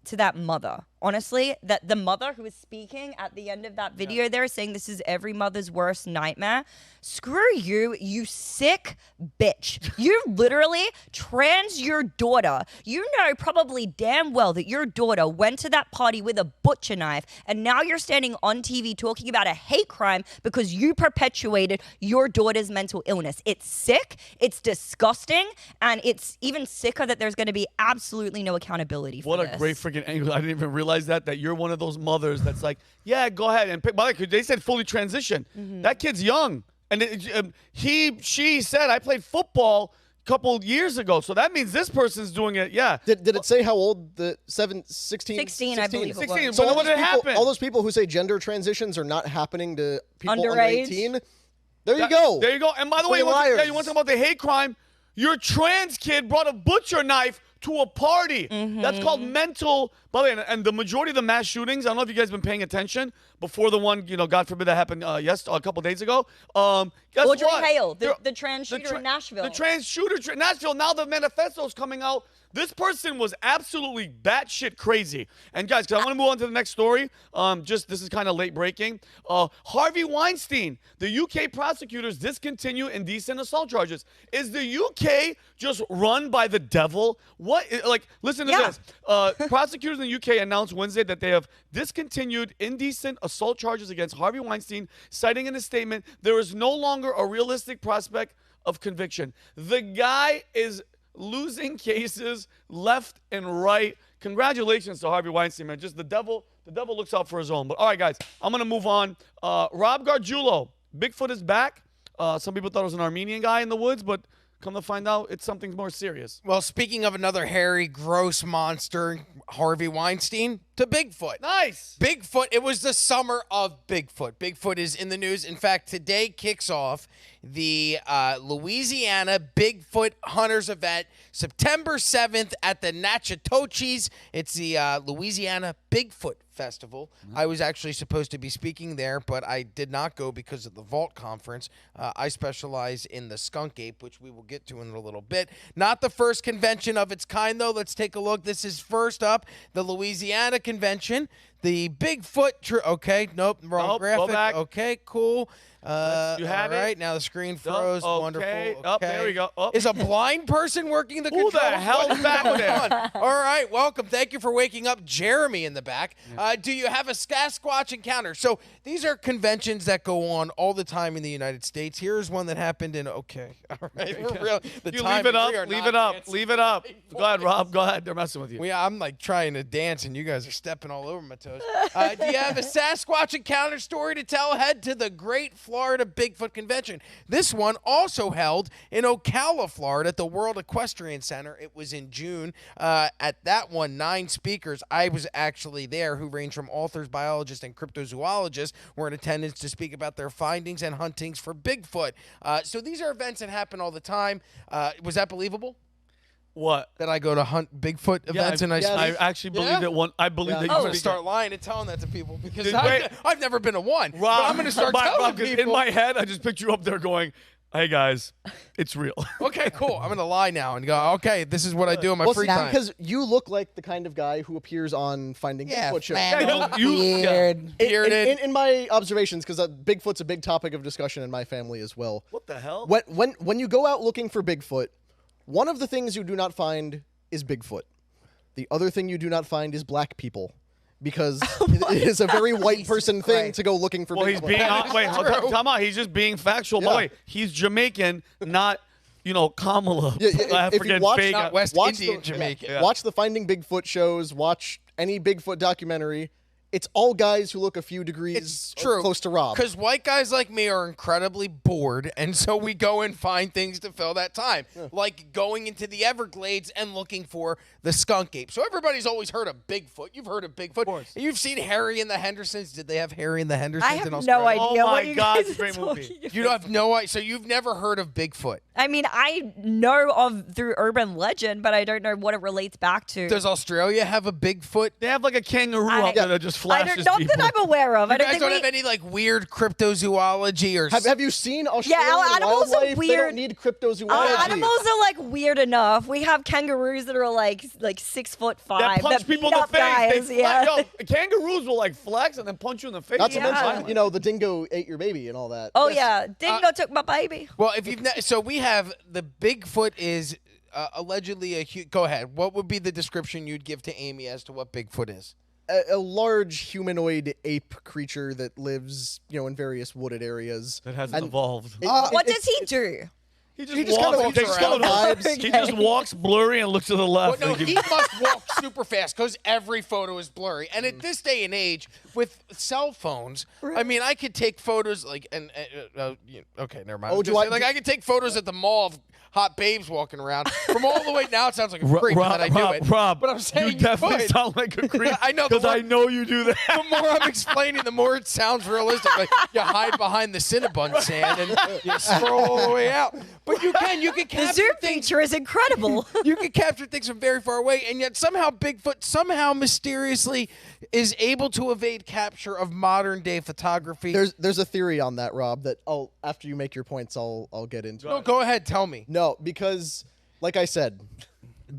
S4: to that mother. Honestly, that the mother who was speaking at the end of that video there, saying this is every mother's worst nightmare. Screw you, you sick bitch. You literally trans your daughter. You know probably damn well that your daughter went to that party with a butcher knife, and now you're standing on TV talking about a hate crime because you perpetuated your daughter's mental illness. It's sick, it's disgusting, and it's even sicker that there's going to be absolutely no accountability for
S1: What
S4: this.
S1: a great freaking angle. I didn't even realize that you're one of those mothers that's like, yeah, go ahead and pick. By the way, they said fully transition. That kid's young. And she said, I played football a couple years ago. So that means this person's doing it. Yeah.
S6: Did it say how old the 16?
S4: 16, I believe it was.
S1: 16.
S6: So
S1: So
S6: all
S1: what
S6: those,
S1: did
S6: people,
S1: happen?
S6: all those people who say gender transitions are not happening to people under
S4: Underage.
S6: 18. There you go.
S1: There you go. And by the way,
S6: Three
S1: you
S6: liars.
S1: want to talk about the hate crime? Your trans kid brought a butcher knife to a party. That's called mental. By the way, and the majority of the mass shootings, I don't know if you guys have been paying attention before the one, God forbid, that happened a couple days ago. Guess
S4: Audrey
S1: what?
S4: Hale, the
S1: They're-
S4: trans shooter in Nashville.
S1: The trans shooter in Nashville. Now the manifesto's coming out. This person was absolutely batshit crazy. And guys, because I want to move on to the next story. This is kind of late breaking. Harvey Weinstein. The UK prosecutors discontinue indecent assault charges. Is the UK just run by the devil? What? Like, listen to this. Prosecutors in the UK announced Wednesday that they have discontinued indecent assault charges against Harvey Weinstein, citing in a statement there is no longer a realistic prospect of conviction. The guy is losing cases left and right. congratulations to Harvey Weinstein, man. Just the devil looks out for his own. But all right, guys, I'm gonna move on. Rob Gargiulo, Bigfoot is back. Some people thought it was an Armenian guy in the woods, but come to find out, it's something more serious.
S2: Well, speaking of another hairy, gross monster, Harvey Weinstein, to Bigfoot.
S1: Nice.
S2: Bigfoot, it was the summer of Bigfoot. Bigfoot is in the news. In fact, today kicks off the Louisiana Bigfoot Hunters event, September 7th at the Natchitoches. It's the Louisiana Bigfoot Festival. I was actually supposed to be speaking there, but I did not go because of the Vault Conference. I specialize in the skunk ape, which we will get to in a little bit. Not the first convention of its kind, though. Let's take a look. This is first up, the Louisiana Convention. The Bigfoot... Okay, nope, wrong graphic.
S1: Go back.
S2: Okay, cool.
S1: You have
S2: all right,
S1: it.
S2: now the screen froze.
S1: Okay.
S2: Wonderful. Okay.
S1: There we go.
S2: Is a blind person working the
S1: Who
S2: controls?
S1: the hell is back there?
S2: All right, welcome. Thank you for waking up Jeremy in the back. Do you have a Sasquatch encounter? So these are conventions that go on all the time in the United States. Here's one that happened in, all right. We're real, the
S1: You
S2: time
S1: leave it up.
S2: we are
S1: Leave
S2: not
S1: it up.
S2: dancing.
S1: Leave it up. Go ahead, Rob. Go ahead. They're messing with you.
S2: I'm like trying to dance, and you guys are stepping all over my toes. Do you have a Sasquatch encounter story to tell? Head to the Great Florida Bigfoot Convention. This one also held in Ocala, Florida, at the World Equestrian Center. It was in June. At that one, 9 speakers. I was actually there, who range from authors, biologists, and cryptozoologists, were in attendance to speak about their findings and huntings for Bigfoot. So these are events that happen all the time. Was that believable?
S1: What?
S2: That I go to hunt Bigfoot events and I
S1: actually believe that one. I believe that
S2: I'm
S1: you
S2: going to start lying and telling that to people because
S1: Wait.
S2: I've never been to one.
S1: Rob,
S2: but I'm going to start telling
S1: Rob,
S2: people.
S1: in my head, I just picture you up there going, "Hey guys, it's real."
S2: Okay, cool. I'm going to lie now and go, okay, this is what I do in my free time.
S6: Because you look like the kind of guy who appears on Finding Bigfoot shows.
S3: Bearded.
S6: In my observations, because Bigfoot's a big topic of discussion in my family as well.
S1: What the hell?
S6: When you go out looking for Bigfoot, one of the things you do not find is Bigfoot. The other thing you do not find is black people. Because it is a very white person thing to go looking for Bigfoot.
S1: Well, he's being come on, he's just being factual. By the way, he's Jamaican, not Kamala.
S6: If you watch,
S2: not West Indian Jamaican.
S1: Yeah.
S6: Watch the Finding Bigfoot shows, watch any Bigfoot documentary. It's all guys who look a few degrees close to Rob.
S2: Because white guys like me are incredibly bored, and so we go and find things to fill that time. Like going into the Everglades and looking for the skunk ape. So everybody's always heard of Bigfoot. You've heard of Bigfoot.
S1: course.
S2: You've seen Harry and the Hendersons. Did they have Harry and the Hendersons
S4: I have
S2: in
S4: no
S2: Australia?
S4: idea
S1: Oh
S4: what
S1: my
S4: you
S1: God,
S4: guys
S1: it's a
S4: are
S1: great movie.
S4: talking about.
S2: You don't have no idea. So you've never heard of Bigfoot.
S4: I mean, I know of through urban legend, but I don't know what it relates back to.
S2: Does Australia have a Bigfoot?
S1: They have like a kangaroo out there that just flashes
S4: not
S1: people.
S4: that I'm aware of. I
S2: You
S4: don't
S2: guys
S4: think
S2: don't have any like weird cryptozoology or
S6: Have you seen Australian
S4: animals are
S6: wildlife? They
S4: weird.
S6: don't need cryptozoology.
S4: animals are like weird enough. We have kangaroos that are like 6'5"
S1: that punch people in
S4: beat
S1: the
S4: up
S1: face.
S4: guys.
S1: They
S4: Yeah.
S1: Yo, kangaroos will like flex and then punch you in the face.
S6: Not to mention, the dingo ate your baby and all that.
S4: Oh yeah, Dingo took my baby.
S2: Well, if you've so we have the Bigfoot is allegedly a huge. Go ahead. What would be the description you'd give to Amy as to what Bigfoot is?
S6: A large humanoid ape creature that lives, in various wooded areas.
S1: That hasn't evolved.
S4: What does he do?
S1: He
S6: just
S1: walks,
S6: kinda
S1: he
S6: walks
S1: takes
S6: around.
S1: vibes. He just walks blurry and looks to the left.
S2: Well, no,
S1: like
S2: he must walk super fast because every photo is blurry. And at this day and age, with cell phones, I mean, I could take photos like okay, never mind. I could take photos at the mall of hot babes walking around from all the way. Now it sounds like a creep that I do it.
S1: Rob,
S2: but I'm saying
S1: you definitely
S2: could.
S1: sound like a creep.
S2: I know
S1: because I know you do that.
S2: The more I'm explaining, the more it sounds realistic. Like you hide behind the Cinnabon sand and you scroll all the way out. But you can
S4: The
S2: capture
S4: zoom
S2: things.
S4: feature is incredible.
S2: You can capture things from very far away, and yet somehow Bigfoot mysteriously is able to evade capture of modern day photography.
S6: There's a theory on that, Rob, that after you make your points, I'll get into.
S2: No, go ahead, tell me.
S6: No, because like I said,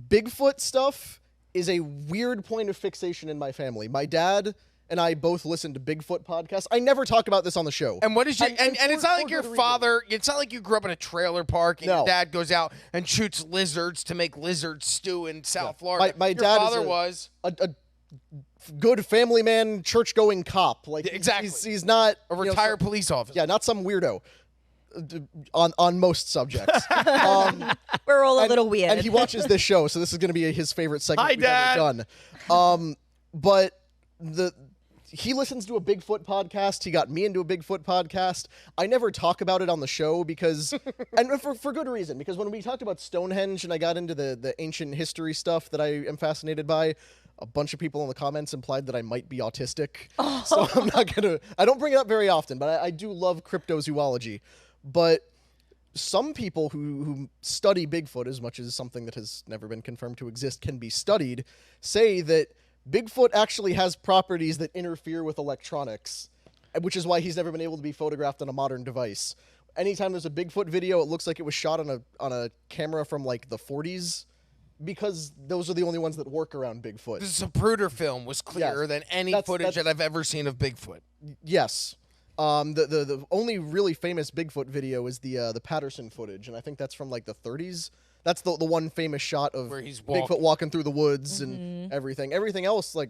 S6: Bigfoot stuff is a weird point of fixation in my family. My dad and I both listen to Bigfoot podcasts. I never talk about this on the show.
S2: And what is your and it's not
S6: for
S2: like your
S6: good
S2: father. It's not like you grew up in a trailer park and
S6: No.
S2: your dad goes out and shoots lizards to make lizard stew in South Florida.
S6: My
S2: your
S6: dad
S2: father
S6: is
S2: was
S6: a good family man, church-going cop. Like
S2: Exactly.
S6: he's not
S2: a retired police officer.
S6: Yeah, not some weirdo. on most subjects.
S4: We're all a little weird.
S6: And he watches this show, so this is going to be his favorite segment
S1: Hi,
S6: we've ever
S1: Dad.
S6: done. But he listens to a Bigfoot podcast. He got me into a Bigfoot podcast. I never talk about it on the show because, and for good reason, because when we talked about Stonehenge and I got into the ancient history stuff that I am fascinated by, a bunch of people in the comments implied that I might be autistic. So I'm not going to, I don't bring it up very often, but I do love cryptozoology. But some people who study Bigfoot as much as something that has never been confirmed to exist can be studied, say that Bigfoot actually has properties that interfere with electronics, which is why he's never been able to be photographed on a modern device. Anytime there's a Bigfoot video, it looks like it was shot on a camera from like the 40s, because those are the only ones that work around Bigfoot.
S2: The Zapruder film was clearer than any footage that I've ever seen of Bigfoot.
S6: Yes. The only really famous Bigfoot video is the Patterson footage, and I think that's from like the 30s. That's the one famous shot of
S2: where he's
S6: Bigfoot walking through the woods and everything. Everything else, like,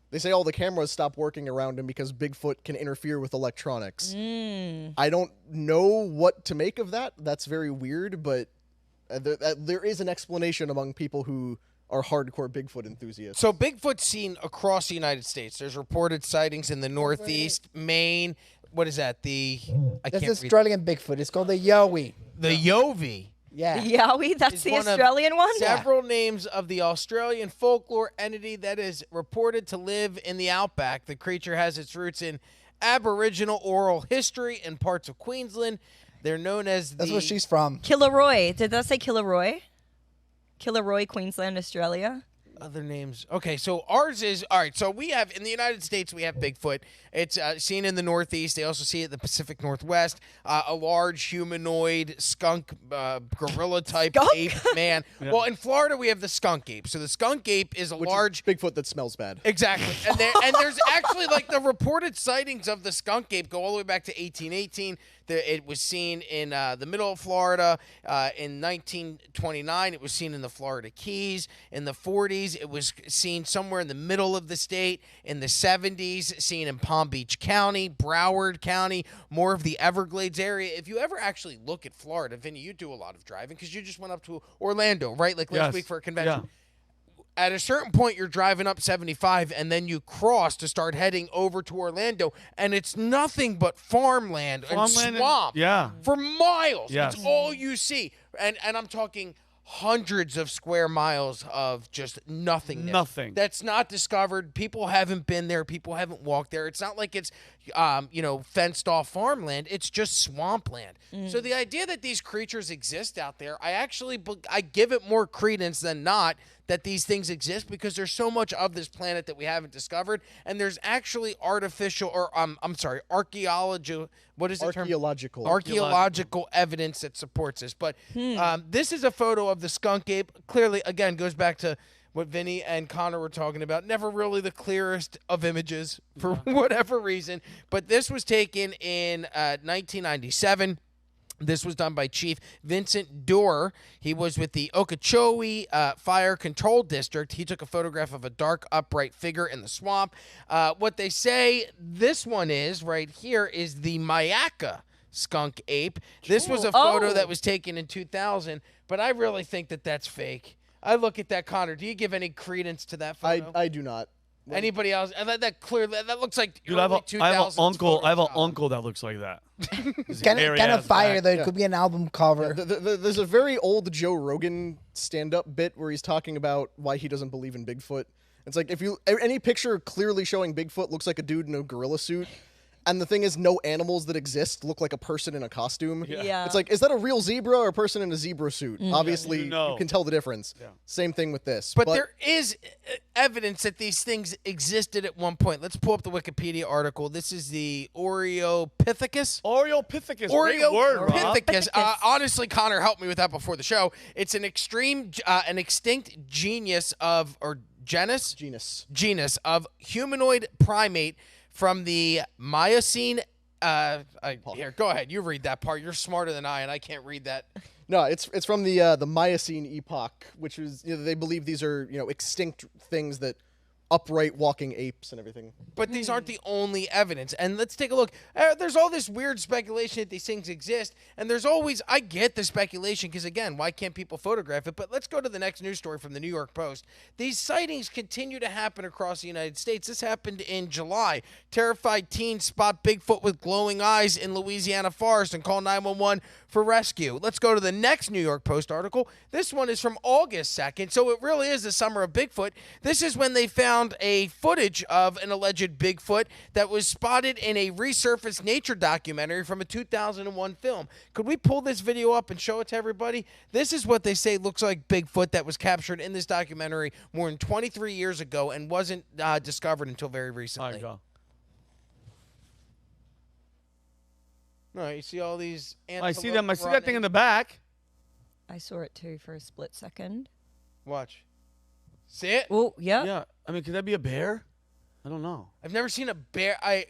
S6: they say all the cameras stop working around him because Bigfoot can interfere with electronics. I don't know what to make of that. That's very weird, but there is an explanation among people who are hardcore Bigfoot enthusiasts.
S2: So Bigfoot's seen across the United States. There's reported sightings in the Northeast, Maine. What is that?
S3: That's Australian Bigfoot. It's called the Yowie.
S2: The Yowie.
S3: Yeah.
S4: Yowie, that's the Australian one?
S2: Several names of the Australian folklore entity that is reported to live in the outback. The creature has its roots in Aboriginal oral history in parts of Queensland. They're known as
S3: That's where she's from.
S4: Killaroi. Did that say Killaroi? Killaroi, Queensland, Australia.
S2: Other names. Okay, so ours is, all right, so we have, in the United States, we have Bigfoot. It's seen in the Northeast. They also see it in the Pacific Northwest. A large humanoid skunk, gorilla-type ape man. Yeah. Well, in Florida, we have the skunk ape. So the skunk ape is
S6: Which
S2: large...
S6: is Bigfoot that smells bad.
S2: Exactly. And there's actually, like, the reported sightings of the skunk ape go all the way back to 1818. It was seen in the middle of Florida. In 1929, it was seen in the Florida Keys. In the 40s, it was seen somewhere in the middle of the state. In the 70s, seen in Palm Beach County, Broward County, more of the Everglades area. If you ever actually look at Florida, Vinny, you do a lot of driving because you just went up to Orlando, right? Like last week for a convention. Yeah. At a certain point, you're driving up 75, and then you cross to start heading over to Orlando, and it's nothing but farmland and swamp for miles.
S1: Yes.
S2: That's all you see. And I'm talking hundreds of square miles of just nothing.
S1: Nothing.
S2: That's not discovered. People haven't been there. People haven't walked there. It's not like it's, fenced off farmland. It's just swampland. So the idea that these creatures exist out there, I give it more credence than not that these things exist because there's so much of this planet that we haven't discovered, and there's actually artificial archaeological evidence that supports this. But this is a photo of the skunk ape. Clearly, again, goes back to what Vinny and Connor were talking about. Never really the clearest of images for whatever reason. But this was taken in 1997. This was done by Chief Vincent Dorr. He was with the Okeechobee Fire Control District. He took a photograph of a dark, upright figure in the swamp. What they say this one is, right here, is the Mayaka skunk ape. This was a photo that was taken in 2000, but I really think that that's fake. I look at that, Connor. Do you give any credence to that photo?
S6: I do not.
S2: Anybody else? And that clearly, that looks like
S1: Dude, I have an uncle that looks like that.
S3: Kind of fire though. It could be an album cover.
S6: There's a very old Joe Rogan stand-up bit where he's talking about why he doesn't believe in Bigfoot. It's like any picture clearly showing Bigfoot looks like a dude in a gorilla suit. And the thing is, no animals that exist look like a person in a costume.
S4: Yeah.
S6: It's like, is that a real zebra or a person in a zebra suit? Obviously, you can tell the difference. Yeah. Same thing with this.
S2: But there is evidence that these things existed at one point. Let's pull up the Wikipedia article. This is the Oreopithecus. Oreopithecus. Honestly, Connor helped me with that before the show. It's an extinct genus of humanoid primate from the Miocene. Here, go ahead. You read that part. You're smarter than I, and I can't read that.
S6: No, it's from the Miocene epoch, which was they believe these are extinct things that upright walking apes and everything.
S2: But these aren't the only evidence. And let's take a look. There's all this weird speculation that these things exist. And there's always, I get the speculation because, again, why can't people photograph it? But let's go to the next news story from the New York Post. These sightings continue to happen across the United States. This happened in July. Terrified teens spot Bigfoot with glowing eyes in Louisiana forest and call 911 for rescue. Let's go to the next New York Post article. This one is from August 2nd. So it really is the summer of Bigfoot. This is when they found a footage of an alleged Bigfoot that was spotted in a resurfaced nature documentary from a 2001 film. Could we pull this video up and show it to everybody? This is what they say looks like Bigfoot that was captured in this documentary more than 23 years ago and wasn't discovered until very recently.
S1: All right, go.
S2: No, you see all these
S1: I see them. I see that thing in the back.
S4: I saw it too for a split second.
S2: Watch. See it?
S4: Oh, yeah.
S1: Yeah. I mean, could that be a bear? I don't know.
S2: I've never seen a bear.
S1: That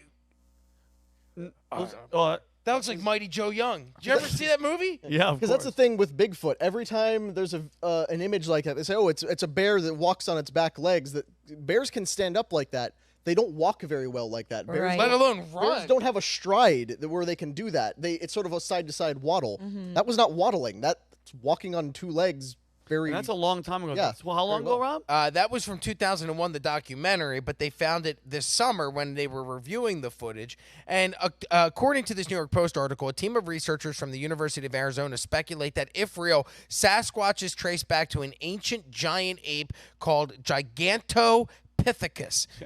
S2: looks like Mighty Joe Young. Did you ever see that movie?
S1: Yeah,
S6: because that's the thing with Bigfoot. Every time there's an image like that, they say, "Oh, it's a bear that walks on its back legs." That bears can stand up like that. They don't walk very well like that. Bears,
S4: Right.
S2: Let alone run.
S6: Bears don't have a stride where they can do that. It's sort of a side to side waddle. That was not waddling. That's walking on two legs.
S1: And that's a long time ago.
S6: Yeah,
S1: Well, how long ago, Rob?
S2: That was from 2001, the documentary, but they found it this summer when they were reviewing the footage. And according to this New York Post article, a team of researchers from the University of Arizona speculate that, if real, Sasquatch is traced back to an ancient giant ape called Gigantopithecus.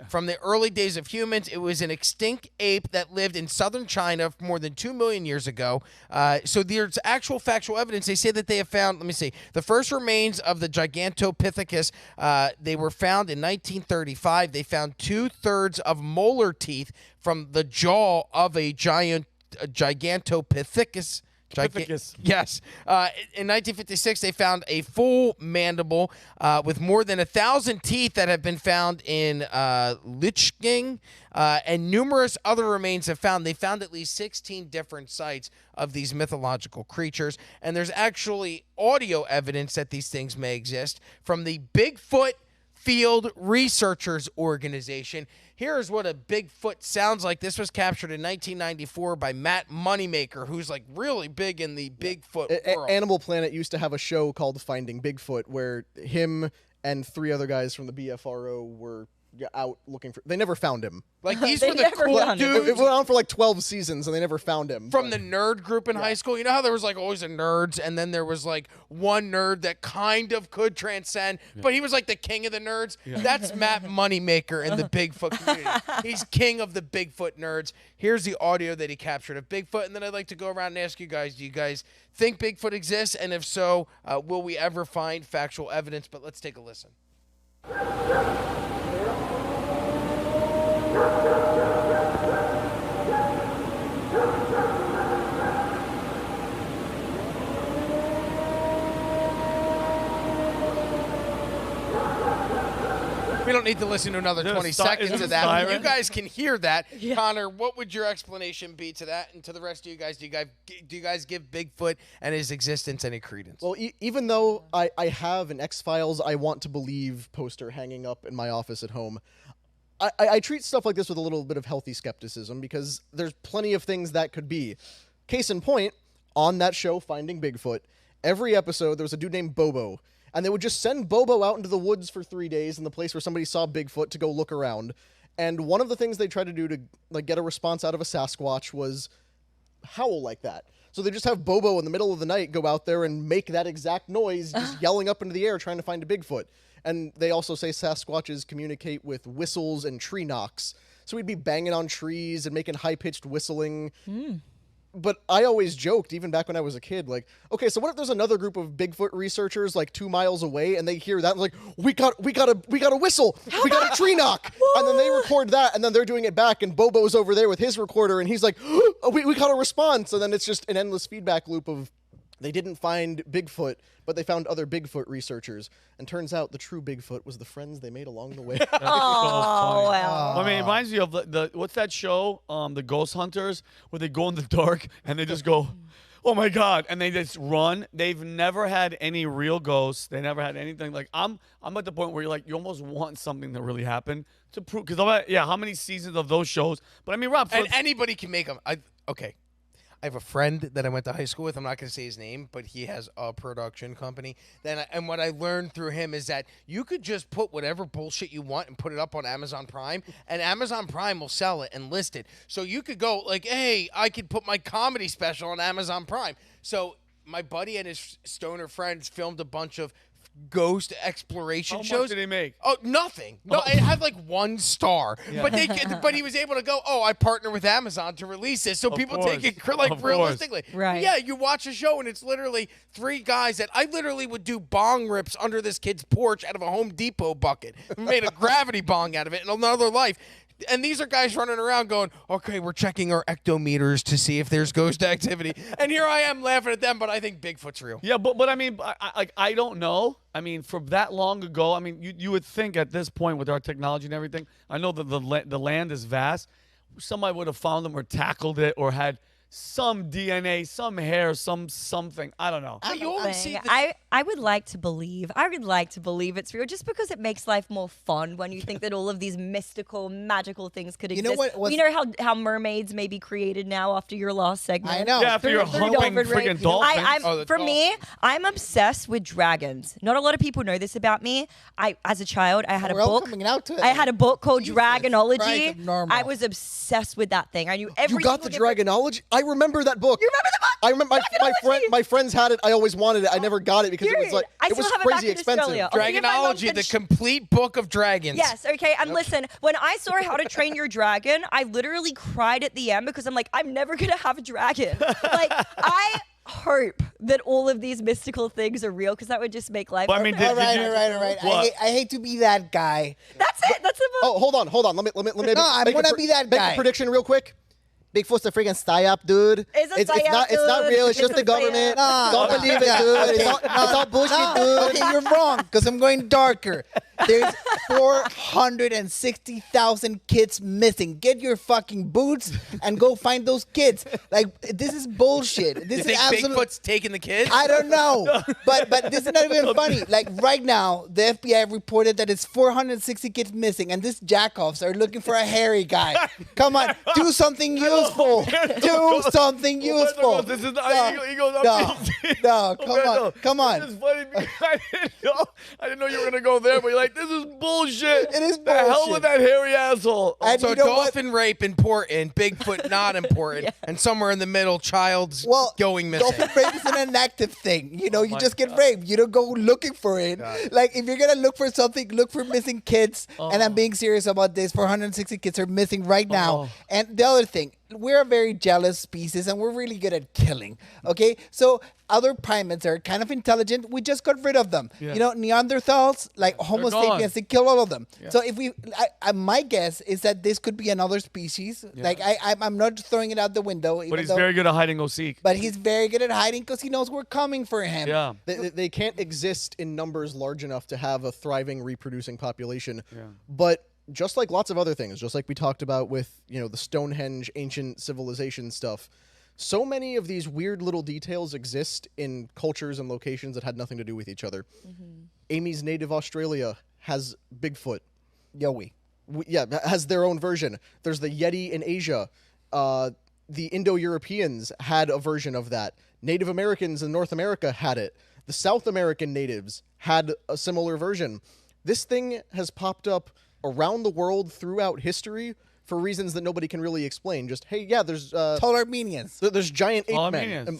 S2: From the early days of humans, it was an extinct ape that lived in southern China more than 2 million years ago. So there's actual factual evidence. They say that they have found, let me see, the first remains of the Gigantopithecus, they were found in 1935. They found 2/3 of molar teeth from the jaw of a Gigantopithecus. Yes. In 1956, they found a full mandible with more than 1,000 teeth that have been found in Lichting, and numerous other remains have found. They found at least 16 different sites of these mythological creatures, and there's actually audio evidence that these things may exist from the Bigfoot Field Researchers Organization. Here's what a Bigfoot sounds like. This was captured in 1994 by Matt Moneymaker, who's like really big in the Bigfoot world.
S6: Animal Planet used to have a show called Finding Bigfoot where him and 3 other guys from the BFRO were out looking for. They never found him.
S2: Like these were the cool dudes.
S6: It went on for like 12 seasons and they never found him.
S2: From the nerd group in high school. You know how there was like always a nerds, and then there was like one nerd that kind of could transcend, but he was like the king of the nerds. Yeah. That's Matt Moneymaker in the Bigfoot community. He's king of the Bigfoot nerds. Here's the audio that he captured of Bigfoot, and then I'd like to go around and ask you guys, do you guys think Bigfoot exists? And if so, will we ever find factual evidence? But let's take a listen. We don't need to listen to another 20 seconds of that. You guys can hear that. Yeah. Connor, what would your explanation be to that? And to the rest of you guys, do you guys give Bigfoot and his existence any credence?
S6: Well, even though I have an X-Files I want to believe poster hanging up in my office at home, I treat stuff like this with a little bit of healthy skepticism because there's plenty of things that could be. Case in point, on that show, Finding Bigfoot, every episode there was a dude named Bobo. And they would just send Bobo out into the woods for 3 days in the place where somebody saw Bigfoot to go look around. And one of the things they tried to do to like get a response out of a Sasquatch was howl like that. So they just have Bobo in the middle of the night go out there and make that exact noise, just yelling up into the air trying to find a Bigfoot. And they also say Sasquatches communicate with whistles and tree knocks. So we'd be banging on trees and making high-pitched whistling. But I always joked, even back when I was a kid, like, okay, so what if there's another group of Bigfoot researchers like 2 miles away and they hear that and like, we got a whistle, we got a tree knock. And then they record that and then they're doing it back and Bobo's over there with his recorder and he's like, oh, we got a response. And then it's just an endless feedback loop of they didn't find Bigfoot, but they found other Bigfoot researchers. And turns out the true Bigfoot was the friends they made along the way.
S4: Oh, wow.
S1: I mean, it reminds me of the what's that show, the Ghost Hunters, where they go in the dark and they just go, Oh my God! And they just run. They've never had any real ghosts. They never had anything like. I'm at the point where you're like, you almost want something to really happen to prove. Because how many seasons of those shows? But I mean, Rob,
S2: and anybody can make them. Okay. I have a friend that I went to high school with. I'm not going to say his name, but he has a production company. And what I learned through him is that you could just put whatever bullshit you want and put it up on Amazon Prime, and Amazon Prime will sell it and list it. So you could go like, hey, I could put my comedy special on Amazon Prime. So my buddy and his stoner friends filmed a bunch of ghost exploration shows.
S1: How much did they make?
S2: Oh, nothing. No, it had like 1 star. Yeah. But he was able to go, I partner with Amazon to release this, so people take it like realistically.
S4: Right.
S2: Yeah, you watch a show and it's literally 3 guys that I literally would do bong rips under this kid's porch out of a Home Depot bucket. We made a gravity bong out of it in another life. And these are guys running around going, okay, we're checking our ectometers to see if there's ghost activity. And here I am laughing at them, but I think Bigfoot's real.
S1: Yeah, but I mean, I don't know. I mean, from that long ago, I mean, you would think at this point with our technology and everything, I know that the land is vast. Somebody would have found them or tackled it or had some DNA, some hair, something. I don't know.
S4: I would like to believe. I would like to believe it's real, just because it makes life more fun when you think that all of these mystical, magical things could exist. You know how mermaids may be created now after your last segment.
S3: I know.
S1: Yeah, after you're humping freaking dolphins.
S4: For me, I'm obsessed with dragons. Not a lot of people know this about me. As a child, I had a book. I had a book called Dragonology. I was obsessed with that thing. I knew every.
S6: You got the Dragonology? I remember that book.
S4: You remember the book?
S6: I remember my friends had it. I always wanted it. I never got it because it was crazy expensive.
S2: Dragonology, the complete book of dragons.
S4: Yes, okay. And listen, when I saw How to Train Your Dragon, I literally cried at the end because I'm like, I'm never going to have a dragon. Like, I hope that all of these mystical things are real, because that would just make life.
S3: All right. I hate to be that guy.
S4: That's it. That's the book.
S6: Oh, hold on. Let me.
S3: I'm gonna be that guy.
S6: Make a prediction real quick. Bigfoot's a freaking psyop, dude. It's not real. It's just the government. Don't believe it, dude. It's all bullshit, dude.
S3: Okay, you're wrong, because I'm going darker. There's 460,000 kids missing. Get your fucking boots and go find those kids. Like, this is bullshit. This
S2: you
S3: is
S2: think Bigfoot's taking the kids?
S3: I don't know. But this is not even funny. Like, right now, the FBI reported that it's 460 kids missing, and these jackoffs are looking for a hairy guy. Come on, do something useful. Do something useful.
S1: This is
S3: come on.
S1: This is funny because I didn't know you were gonna go there, but you're like, this is bullshit.
S3: It is
S1: the hell with that hairy asshole.
S3: And
S2: so
S3: you know
S2: dolphin rape important, Bigfoot not important, and somewhere in the middle, child's going missing.
S3: Dolphin rape is an inactive thing. You know, you just get raped. You don't go looking for it. Like, if you're gonna look for something, look for missing kids. And I'm being serious about this. 460 kids are missing right now. And the other thing, we're a very jealous species, and we're really good at killing. Okay, so other primates are kind of intelligent. We just got rid of them. Yeah. You know, Neanderthals, like Homo sapiens, they kill all of them. Yeah. So if my guess is that this could be another species. Yeah. Like, I'm not throwing it out the window.
S1: But he's very good at hiding and seek.
S3: But he's very good at hiding because he knows we're coming for him.
S1: Yeah.
S6: They can't exist in numbers large enough to have a thriving reproducing population. Yeah. But just like lots of other things, just like we talked about with, the Stonehenge ancient civilization stuff, so many of these weird little details exist in cultures and locations that had nothing to do with each other. Mm-hmm. Amy's native Australia has Bigfoot.
S3: Yowie.
S6: Has their own version. There's the Yeti in Asia. The Indo-Europeans had a version of that. Native Americans in North America had it. The South American natives had a similar version. This thing has popped up around the world throughout history for reasons that nobody can really explain. Just, hey, there's
S3: tall Armenians.
S6: There's giant ape men.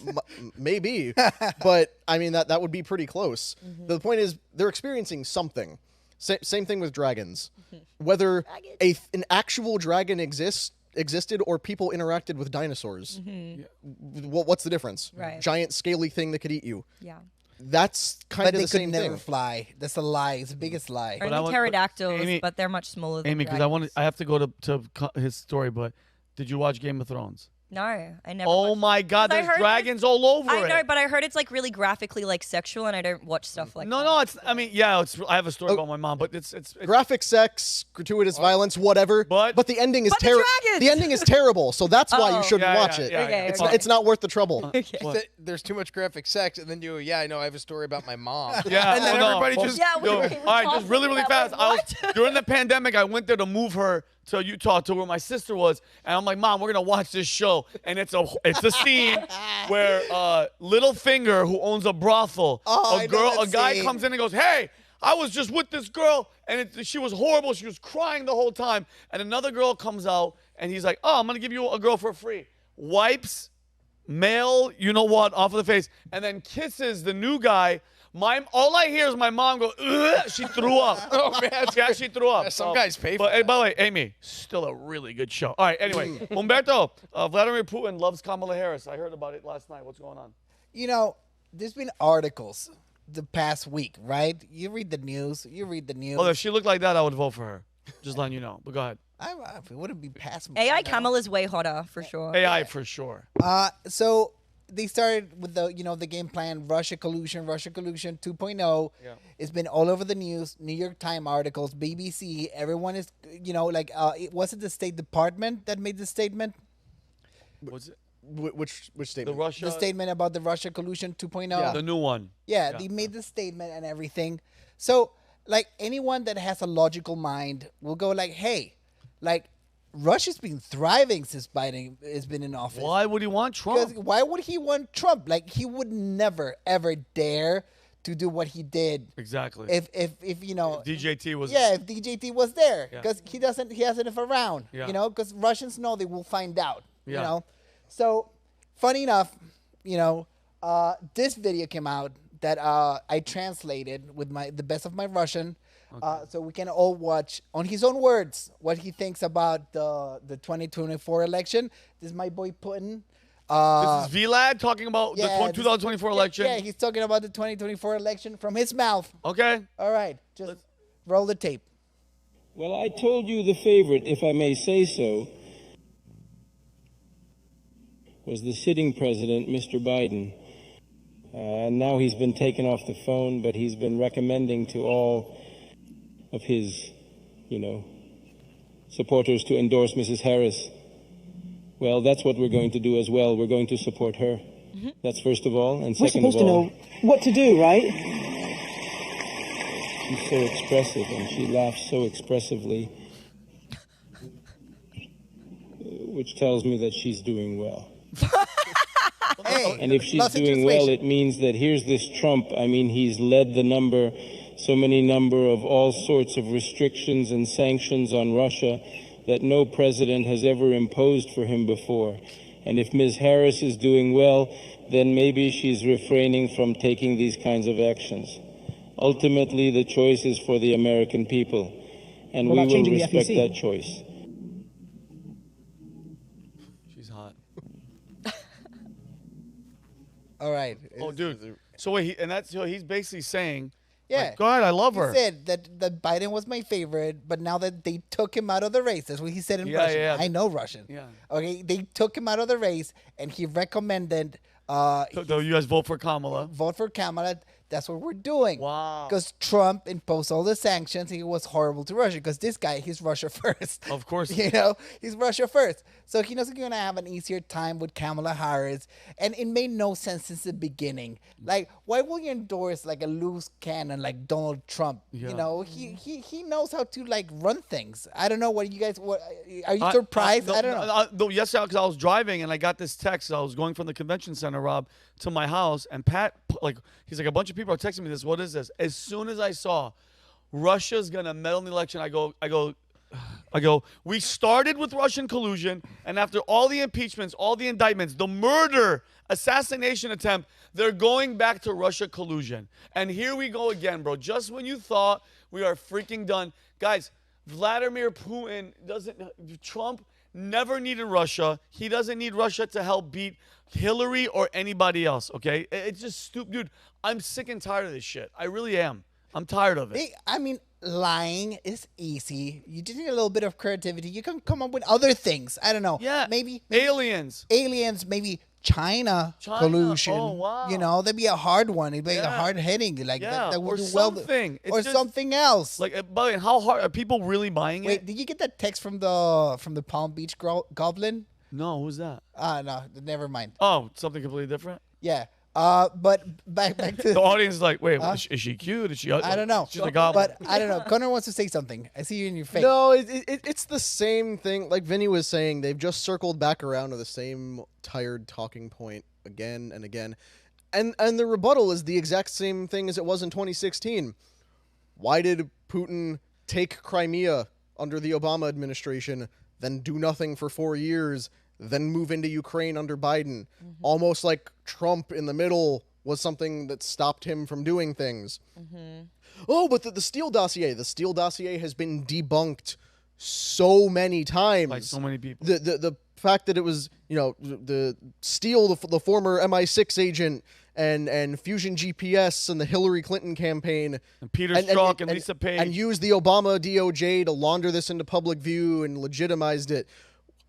S6: Maybe. But I mean, that would be pretty close. Mm-hmm. The point is, they're experiencing something. Same thing with dragons. Whether an actual dragon existed or people interacted with dinosaurs. Mm-hmm. What's the difference?
S4: Right.
S6: Giant scaly thing that could eat you.
S4: Yeah.
S6: That's kind of the same thing.
S3: But they could never fly. That's a lie. It's the biggest lie.
S4: Or the pterodactyls, but they're much smaller than
S1: Amy, because I have to go to his story, but did you watch Game of Thrones?
S4: No, I never.
S1: Oh
S4: watched
S1: my
S4: it.
S1: God,
S4: 'Cause I
S1: there's
S4: heard
S1: dragons all over
S4: I
S1: it.
S4: know, but I heard it's like really graphically like sexual, and I don't watch stuff like that.
S1: No, it's. I mean, yeah, it's. I have a story about my mom, but it's
S6: graphic sex, gratuitous violence, whatever. But the ending is
S4: But the
S6: terrible.
S4: dragons!
S6: The ending is terrible, so that's why
S4: Oh.
S6: you shouldn't
S1: Yeah,
S6: watch
S1: yeah,
S6: it.
S1: yeah, yeah.
S6: It's,
S1: Okay.
S6: it's not worth the trouble.
S2: There's too much graphic sex, and then I know I have a story about my mom.
S1: Yeah,
S2: and then
S1: oh, no.
S2: everybody
S1: Well,
S2: just
S1: yo, all right, just really, really fast. During the pandemic, I went there to move her to Utah, to where my sister was, and I'm like, Mom, we're gonna watch this show, and it's a scene where Littlefinger, who owns a brothel, a guy comes in and goes, "Hey, I was just with this girl, and she was horrible. She was crying the whole time." And another girl comes out, and he's like, "Oh, I'm gonna give you a girl for free." Wipes male, you know what, off of the face, and then kisses the new guy. All I hear is my mom go, "Ugh," she threw up.
S2: Oh, man.
S1: Yeah, she threw up.
S2: Yeah, some guys pay for
S1: But hey,
S2: that.
S1: by the way, Amy, still a really good show. All right, anyway, Humberto, Vladimir Putin loves Kamala Harris. I heard about it last night. What's going on?
S3: You know, there's been articles the past week, right? You read the news.
S1: Oh, if she looked like that, I would vote for her. Just letting you know. But go ahead.
S3: It wouldn't be past me.
S4: AI Kamala's way hotter for sure.
S1: AI for sure.
S3: So they started with the game plan, Russia collusion 2.0.
S1: Yeah.
S3: It's been all over the news, New York Times articles, BBC. Everyone is, was it the State Department that made the statement?
S1: What's it?
S6: Which statement?
S3: The statement about the Russia collusion 2.0.
S1: Yeah. The new one.
S3: Yeah, they made the statement and everything. So, like, anyone that has a logical mind will go like, hey, like, Russia's been thriving since Biden has been in office.
S1: Why would he want Trump?
S3: Because why would he want Trump? Like, he would never, ever dare to do what he did.
S1: Exactly.
S3: If
S1: DJT was.
S3: Yeah, if DJT was there.
S1: Yeah.
S3: Because he hasn't around.
S1: Yeah.
S3: Because Russians know they will find out.
S1: Yeah.
S3: So, funny enough, this video came out that I translated with the best of my Russian. So we can all watch on his own words what he thinks about the 2024 election. This is my boy Putin.
S1: This is Vlad talking about the 2024 election.
S3: Yeah, he's talking about the 2024 election from his mouth.
S1: Okay.
S3: All right, just roll the tape.
S12: Well, I told you the favorite, if I may say so, was the sitting president, Mr. Biden. Now he's been taken off the phone, but he's been recommending to all of his, supporters to endorse Mrs. Harris. Well, that's what we're going to do as well. We're going to support her. That's first of all. And
S13: We're
S12: second of
S13: supposed to
S12: all,
S13: know what to do, right?
S12: she's so expressive and she laughs so expressively, which tells me that she's doing well. And if she's doing well, it means that here's this Trump. I mean, he's led so many number of all sorts of restrictions and sanctions on Russia that no president has ever imposed for him before. And if Ms. Harris is doing well, then maybe she's refraining from taking these kinds of actions. Ultimately, the choice is for the American people, and we will respect that choice.
S1: She's hot.
S3: All right.
S1: Oh, dude. So wait, he's basically saying,
S3: Yeah.
S1: like, God, I love her.
S3: He said that Biden was my favorite, but now that they took him out of the race, that's what he said in Russian.
S1: Yeah.
S3: I know Russian.
S1: Yeah.
S3: Okay, they took him out of the race, and he recommended.
S1: So you guys vote for Kamala?
S3: Vote for Kamala. That's what we're doing.
S1: Wow.
S3: Because Trump imposed all the sanctions. He was horrible to Russia. Because this guy, he's Russia first.
S1: Of course.
S3: He's Russia first. So he knows he's going to have an easier time with Kamala Harris. And it made no sense since the beginning. Like, why will you endorse like a loose cannon like Donald Trump?
S1: Yeah.
S3: He knows how to like run things. I don't know what you guys. Are you surprised? I don't know.
S1: Yes, because I was driving and I got this text. I was going from the convention center, Rob, to my house, and Pat, he's like, a bunch of people are texting me this. What is this? As soon as I saw Russia's gonna meddle in the election, I go. We started with Russian collusion, and after all the impeachments, all the indictments, the murder, assassination attempt, they're going back to Russia collusion. And here we go again, bro. Just when you thought we are freaking done, guys. Vladimir Putin Trump never needed Russia. He doesn't need Russia to help beat Hillary or anybody else, okay? It's just stupid. Dude, I'm sick and tired of this shit. I really am. I'm tired of it.
S3: I mean, lying is easy. You just need a little bit of creativity. You can come up with other things. I don't know.
S1: Yeah.
S3: Maybe
S1: aliens.
S3: Aliens, maybe China collusion.
S1: Oh, wow.
S3: You know, that'd be a hard one. It'd be like a hard hitting. Like that would
S1: or
S3: do well.
S1: something. It's
S3: Or
S1: just-
S3: something else.
S1: Like, but how hard are people really buying
S3: Wait,
S1: it?
S3: did you get that text from the Palm Beach goblin?
S1: No, who's that?
S3: No, never mind.
S1: Oh, something completely different.
S3: Yeah. But back to
S1: The audience is like, wait, is she cute? Is she ugly?
S3: I don't know.
S1: She's a goblin.
S3: But I don't know. Connor wants to say something. I see you in your face.
S6: No, it's the same thing. Like Vinny was saying, they've just circled back around to the same tired talking point again and again. And the rebuttal is the exact same thing as it was in 2016. Why did Putin take Crimea under the Obama administration, then do nothing for 4 years, then move into Ukraine under Biden? Almost like Trump in the middle was something that stopped him from doing things. Oh, but the Steele dossier. The Steele dossier has been debunked so many times.
S1: By so many people.
S6: The fact that it was, the Steele, the former MI6 agent, and Fusion GPS and the Hillary Clinton campaign.
S1: And Peter Strzok and Lisa Page.
S6: And used the Obama DOJ to launder this into public view and legitimized it.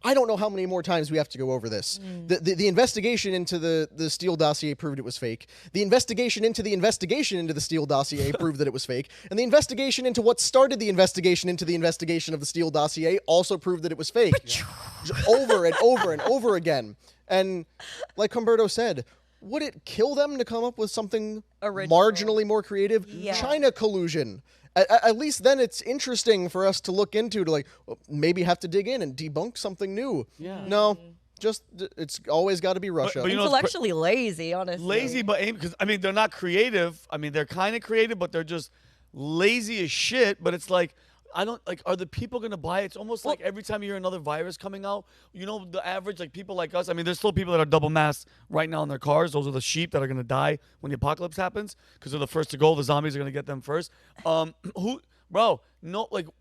S6: I don't know how many more times we have to go over this. The investigation into the Steele dossier proved it was fake. The investigation into the Steele dossier proved that it was fake. And the investigation into what started the investigation into the investigation of the Steele dossier also proved that it was fake. Over and over and over again. And like Humberto said, would it kill them to come up with something marginally more creative?
S4: Yeah.
S6: China collusion. At least then it's interesting for us to look into, to maybe have to dig in and debunk something new.
S1: Yeah.
S6: No, just it's always got to be Russia.
S1: But
S4: Intellectually lazy, honestly.
S1: Lazy, but because they're not creative. They're kind of creative, but they're just lazy as shit. But it's like, I don't like. Are the people gonna buy it? It's almost like every time you hear another virus coming out, the average people like us. There's still people that are double masked right now in their cars. Those are the sheep that are gonna die when the apocalypse happens because they're the first to go. The zombies are gonna get them first.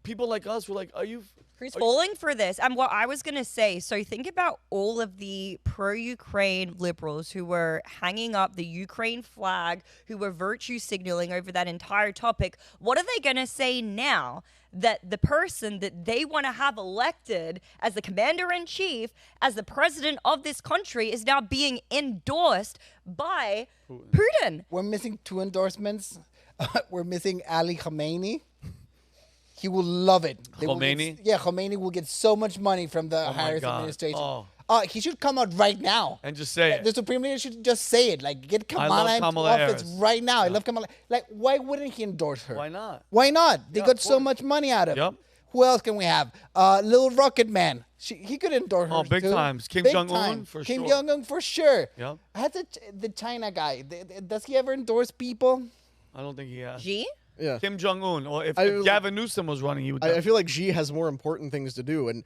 S1: People like us. We're like, are you?
S4: Who's falling for this? And what I was going to say, so think about all of the pro-Ukraine liberals who were hanging up the Ukraine flag, who were virtue signaling over that entire topic. What are they going to say now that the person that they want to have elected as the commander-in-chief, as the president of this country, is now being endorsed by Putin?
S3: We're missing 2 endorsements. We're missing Ali Khamenei. He will love it.
S1: Khomeini?
S3: Khomeini will get so much money from the Harris administration. He should come out right now.
S1: And just say it.
S3: The Supreme Leader should just say it. Get Kamala into office right now. I love Kamala. Why wouldn't he endorse her?
S1: Why not?
S3: Why not? They got so much money out of it.
S1: Yep.
S3: Who else can we have? Little Rocket Man. He could endorse her.
S1: Oh, big
S3: too.
S1: times. Kim
S3: Big
S1: Jong-un,
S3: time.
S1: for
S3: Kim
S1: sure.
S3: Jong-un for sure.
S1: Yep.
S3: I had the China guy. Does he ever endorse people?
S1: I don't think he has.
S4: Xi?
S6: Yeah.
S1: Kim Jong-un. Or if Gavin Newsom was running, he would.
S6: I feel like Xi has more important things to do. And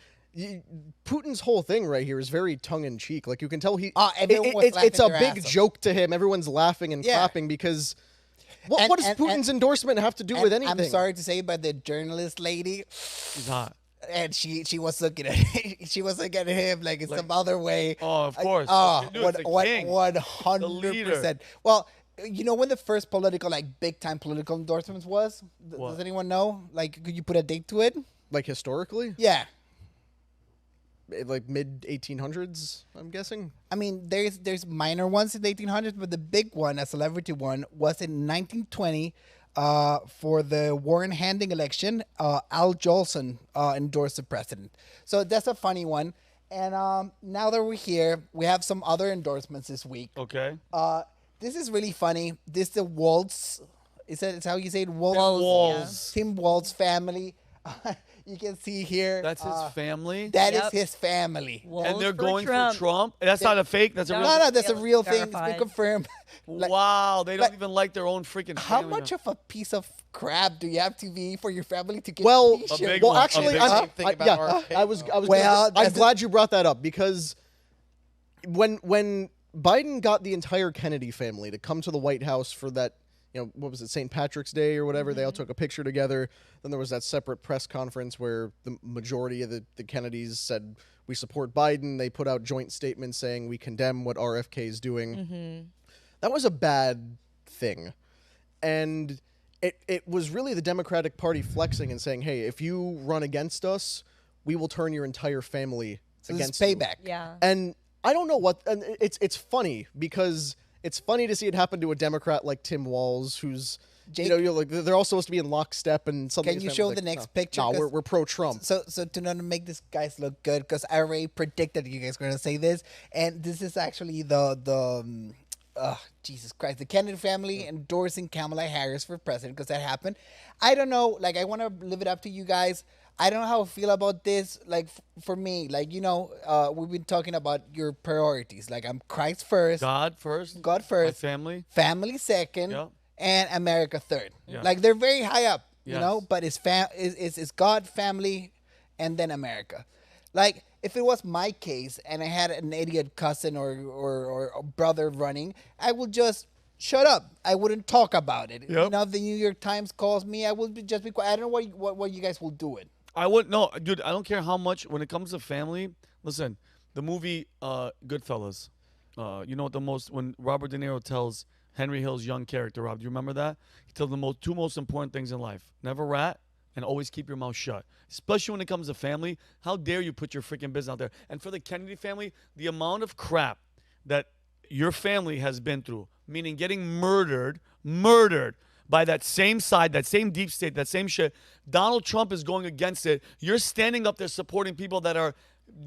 S6: Putin's whole thing right here is very tongue-in-cheek. Like, you can tell it's a big joke to him. Everyone's laughing and clapping because what does Putin's endorsement have to do with anything?
S3: I'm sorry to say, but the journalist lady,
S1: she's hot.
S3: And she was looking at him like it's some other way.
S1: Oh, of course.
S3: 100%. Well, when the first big time political endorsements was? Does anyone know? Could you put a date to it?
S6: Historically?
S3: Yeah.
S6: Mid 1800s, I'm guessing.
S3: There's minor ones in the 1800s, but the big one, a celebrity one, was in 1920 for the Warren Harding election. Al Jolson endorsed the president. So that's a funny one. And now that we're here, we have some other endorsements this week.
S1: Okay.
S3: This is really funny. This is the Waltz. Is that how you say it?
S1: Waltz.
S3: Tim Waltz family. You can see here.
S1: That's his family?
S3: That is his family.
S1: And they're going for Trump? That's not a fake? That's a real
S3: No, that's a real thing. It's been confirmed.
S1: Wow, they don't even like their own freaking family.
S3: How much of a piece of crap do you have to be for your family to get
S6: I'm glad you brought that up, because when Biden got the entire Kennedy family to come to the White House for that, what was it, St. Patrick's Day or whatever, they all took a picture together. Then there was that separate press conference where the majority of the Kennedys said, we support Biden. They put out joint statements saying we condemn what RFK is doing. That was a bad thing. And it was really the Democratic Party flexing and saying, hey, if you run against us, we will turn your entire family against you.
S3: Payback.
S4: Yeah.
S6: And I don't know what, and it's funny because it's funny to see it happen to a Democrat like Tim Walz, who's,
S3: Jake,
S6: you're like, they're all supposed to be in lockstep and something.
S3: Can you show the next picture?
S6: No, we're pro-Trump.
S3: So to not make this guys look good, because I already predicted you guys were going to say this, and this is actually Jesus Christ, the Kennedy family endorsing Kamala Harris for president, because that happened. I don't know, like, I want to leave it up to you guys. I don't know how I feel about this. Like, for me, like, we've been talking about your priorities. Like, I'm Christ first.
S1: God first.
S3: My
S1: family.
S3: Family second.
S1: Yep.
S3: And America third.
S1: Yeah.
S3: Like, they're very high up,
S1: Yes.
S3: but it's God, family, and then America. Like, if it was my case and I had an idiot cousin or a brother running, I would just shut up. I wouldn't talk about it.
S1: Yep.
S3: If the New York Times calls me, I would just be quiet. I don't know what you guys will do it.
S1: I wouldn't. No, dude, I don't care how much. When it comes to family, listen, the movie Goodfellas, when Robert De Niro tells Henry Hill's young character, Rob, do you remember that? He tells the two most important things in life. Never rat and always keep your mouth shut. Especially when it comes to family. How dare you put your freaking business out there? And for the Kennedy family, the amount of crap that your family has been through, meaning getting murdered by that same side, that same deep state, that same shit. Donald Trump is going against it. You're standing up there supporting people that are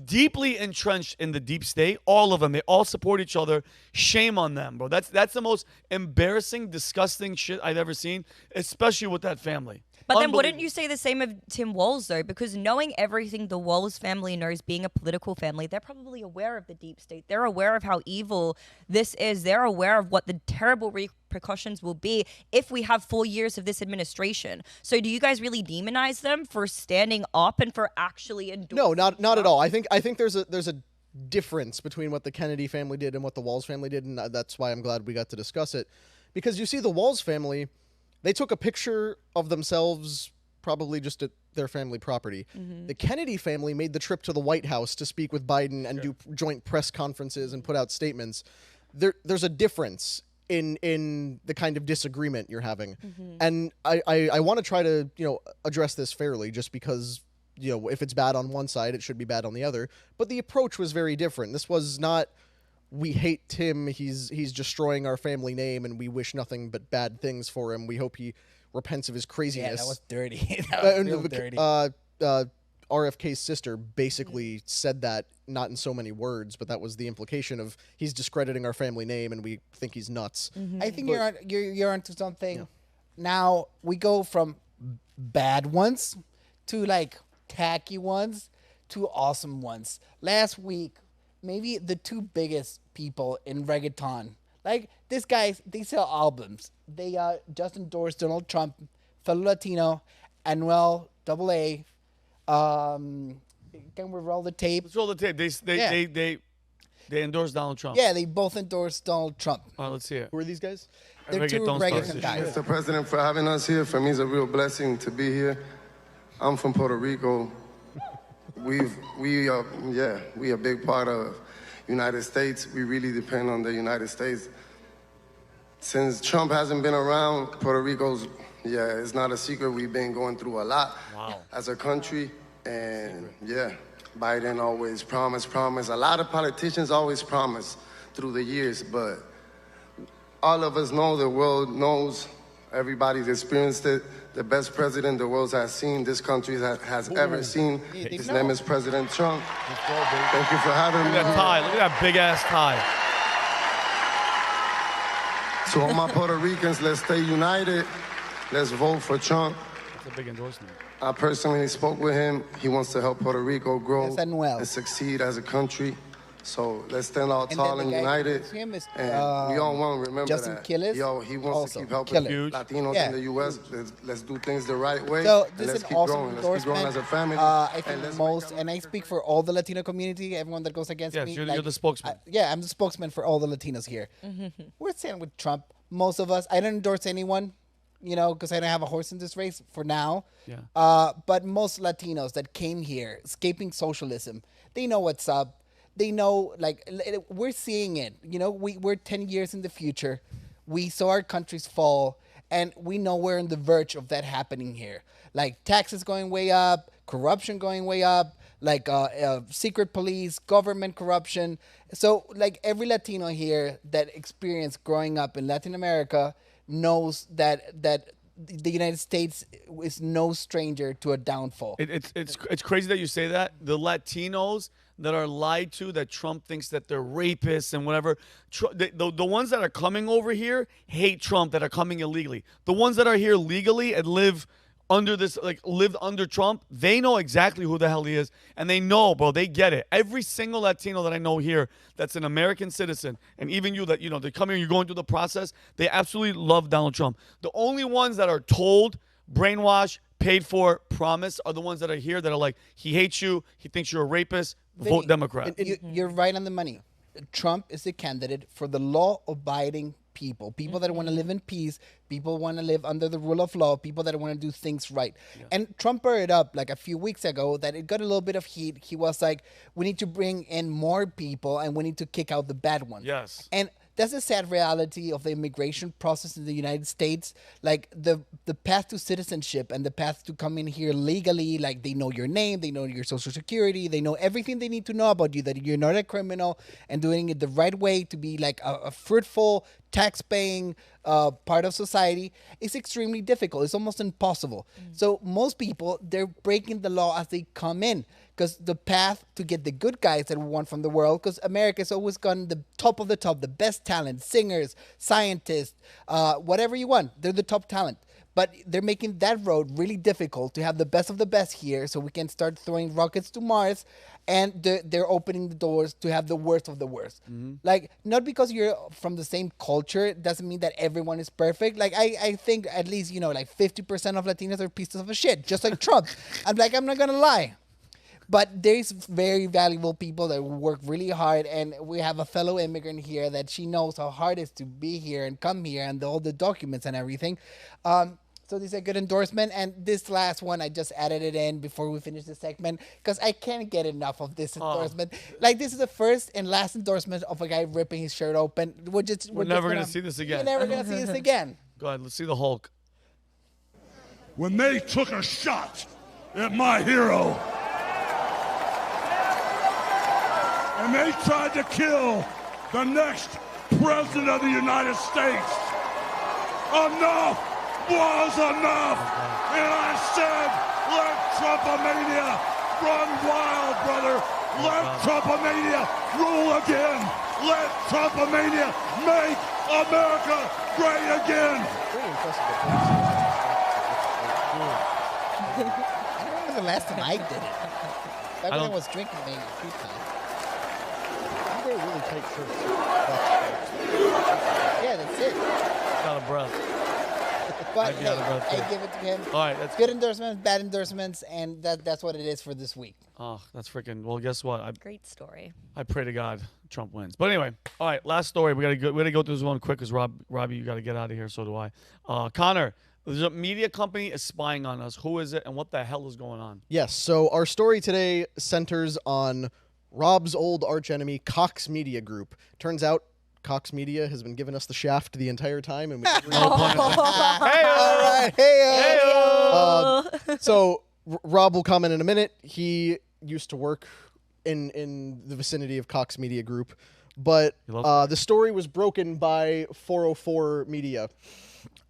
S1: deeply entrenched in the deep state. All of them. They all support each other. Shame on them, bro. That's the most embarrassing, disgusting shit I've ever seen, especially with that family.
S4: But then wouldn't you say the same of Tim Walz, though? Because knowing everything the Walz family knows, being a political family, they're probably aware of the deep state. They're aware of how evil this is. They're aware of what the terrible repercussions will be if we have 4 years of this administration. So do you guys really demonize them for standing up and for actually endorsing?
S6: No, not at all. I think there's a difference between what the Kennedy family did and what the Walz family did, and that's why I'm glad we got to discuss it. Because you see, the Walz family, they took a picture of themselves probably just at their family property. Mm-hmm. The Kennedy family made the trip to the White House to speak with Biden and do joint press conferences and put out statements. There's a difference in the kind of disagreement you're having. Mm-hmm. And I want to try to, address this fairly, just because, if it's bad on one side, it should be bad on the other. But the approach was very different. This was not, we hate Tim, he's destroying our family name, and we wish nothing but bad things for him. We hope he repents of his craziness.
S3: Yeah, that was dirty. That was real dirty.
S6: RFK's sister basically said that, not in so many words, but that was the implication of he's discrediting our family name, and we think he's nuts.
S3: Mm-hmm. I think you're onto something. Yeah. Now we go from bad ones to like tacky ones to awesome ones. Last week, maybe the two biggest people in reggaeton. Like, these guys, they sell albums. They just endorsed Donald Trump, fellow Latino, Anuel AA. Can we roll the tape?
S1: Let's roll the tape. They endorsed Donald Trump.
S3: Yeah, they both endorsed Donald Trump.
S1: All right, let's see it.
S6: Who are these guys?
S3: They're two reggaeton guys.
S11: Mr. President, for having us here. For me, it's a real blessing to be here. I'm from Puerto Rico. We a big part of United States. We really depend on the United States. Since Trump hasn't been around, Puerto Rico's, it's not a secret. We've been going through a lot as a country. And Biden always promised. A lot of politicians always promise through the years, but all of us know, the world knows, everybody's experienced it. The best president the world has seen, this country has ever seen. His name is President Trump. Thank you for having me.
S1: Look at that tie. Look at that big-ass tie.
S11: To all my Puerto Ricans, let's stay united. Let's vote for Trump.
S1: That's a big endorsement.
S11: I personally spoke with him. He wants to help Puerto Rico grow
S3: and
S11: succeed as a country. So let's stand all tall and united. And we all want to remember
S3: Justin
S11: that.
S3: Killis,
S11: He wants to keep helping Latinos in the U.S. Let's do things the right way.
S3: So
S11: and
S3: this
S11: let's
S3: is
S11: keep
S3: an awesome
S11: growing.
S3: endorsement.
S11: Let's keep growing as a family.
S3: I think and I speak for all the Latino community, everyone that goes against me.
S1: Yes, you're the spokesman.
S3: I'm the spokesman for all the Latinos here. We're standing with Trump. Most of us. I don't endorse anyone, because I don't have a horse in this race for now.
S1: Yeah.
S3: But most Latinos that came here, escaping socialism, they know what's up. They know, we're seeing it. We're 10 years in the future. We saw our countries fall, And we know we're on the verge of that happening here. Like taxes going way up, corruption going way up, like secret police, government corruption. So like every Latino here that experienced growing up in Latin America knows that the United States is no stranger to a downfall.
S1: It's crazy that you say that. The Latinos that are lied to, that Trump thinks that they're rapists and whatever, the ones that are coming over here hate Trump, that are coming illegally. The ones that are here legally and lived under Trump, they know exactly who the hell he is, and they know, bro, they get it. Every single Latino that I know here that's an American citizen, and even you that, they come here, you're going through the process, they absolutely love Donald Trump. The only ones that are told, brainwashed, paid for, promised are the ones that are here that are like, he hates you, he thinks you're a rapist, vote Democrat.
S3: You're right on the money. Trump is the candidate for the law-abiding people that want to live in peace, people want to live under the rule of law, people that want to do things right. Yeah. And Trump brought it up like a few weeks ago that it got a little bit of heat. He was like, we need to bring in more people and we need to kick out the bad ones.
S1: Yes.
S3: And that's a sad reality of the immigration process in the United States. Like the path to citizenship and the path to come in here legally, like they know your name, they know your social security, they know everything they need to know about you, that you're not a criminal, and doing it the right way to be like a fruitful, tax-paying part of society is extremely difficult. It's almost impossible. So most people, they're breaking the law as they come in. Because the path to get the good guys that we want from the world, because America's always gone the top of the top, the best talent, singers, scientists, whatever you want. They're the top talent. But they're making that road really difficult to have the best of the best here so we can start throwing rockets to Mars. And they're opening the doors to have the worst of the worst. Like, not because you're from the same culture doesn't mean that everyone is perfect. Like, I think at least, like 50% of Latinos are pieces of shit, just like Trump. I'm not going to lie. But there's very valuable people that work really hard, and we have a fellow immigrant here that she knows how hard it is to be here and come here and all the documents and everything. So this is a good endorsement, and this last one, I just added it in before we finish the segment because I can't get enough of this endorsement. Like, this is the first and last endorsement of a guy ripping his shirt open. We're
S1: never going to see this again.
S3: We're never going to see this again.
S1: Go ahead, let's see the Hulk.
S13: When they took a shot at my hero, and they tried to kill the next president of the United States, enough was enough. And I said, let Trumpomania run wild, brother. Let Trumpomania rule again. Let Trumpomania make America great again.
S3: When was the last time I did it? Back when I was drinking maybe a few times.
S6: They really tight shirts.
S3: Yeah, that's it.
S1: Out of breath.
S3: But hey, I give it to him.
S1: All right, that's
S3: good endorsements, bad endorsements, and that's what it is for this week.
S1: Oh, that's freaking. Well, guess what?
S4: Great story.
S1: I pray to God Trump wins. But anyway, all right, last story. We gotta go through this one quick because Robbie, you gotta get out of here. So do I. Connor, there's a media company is spying on us. Who is it, and what the hell is going on?
S6: Yes. So our story today centers on Rob's old archenemy, Cox Media Group. Turns out Cox Media has been giving us the shaft the entire time, and we
S3: all right, hey.
S6: So Rob will comment in a minute. He used to work in the vicinity of Cox Media Group, but the story was broken by 404 Media.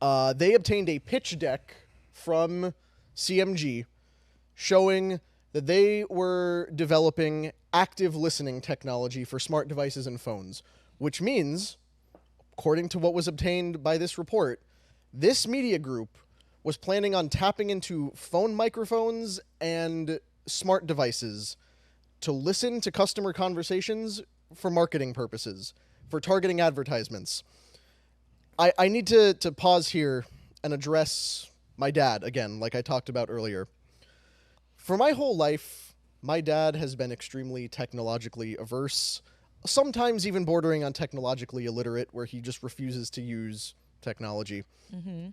S6: They obtained a pitch deck from CMG showing that they were developing active listening technology for smart devices and phones, which means, according to what was obtained by this report, this media group was planning on tapping into phone microphones and smart devices to listen to customer conversations for marketing purposes, for targeting advertisements. I need to pause here and address my dad again, like I talked about earlier. For my whole life, my dad has been extremely technologically averse, sometimes even bordering on technologically illiterate, where he just refuses to use technology.
S4: Mm-hmm.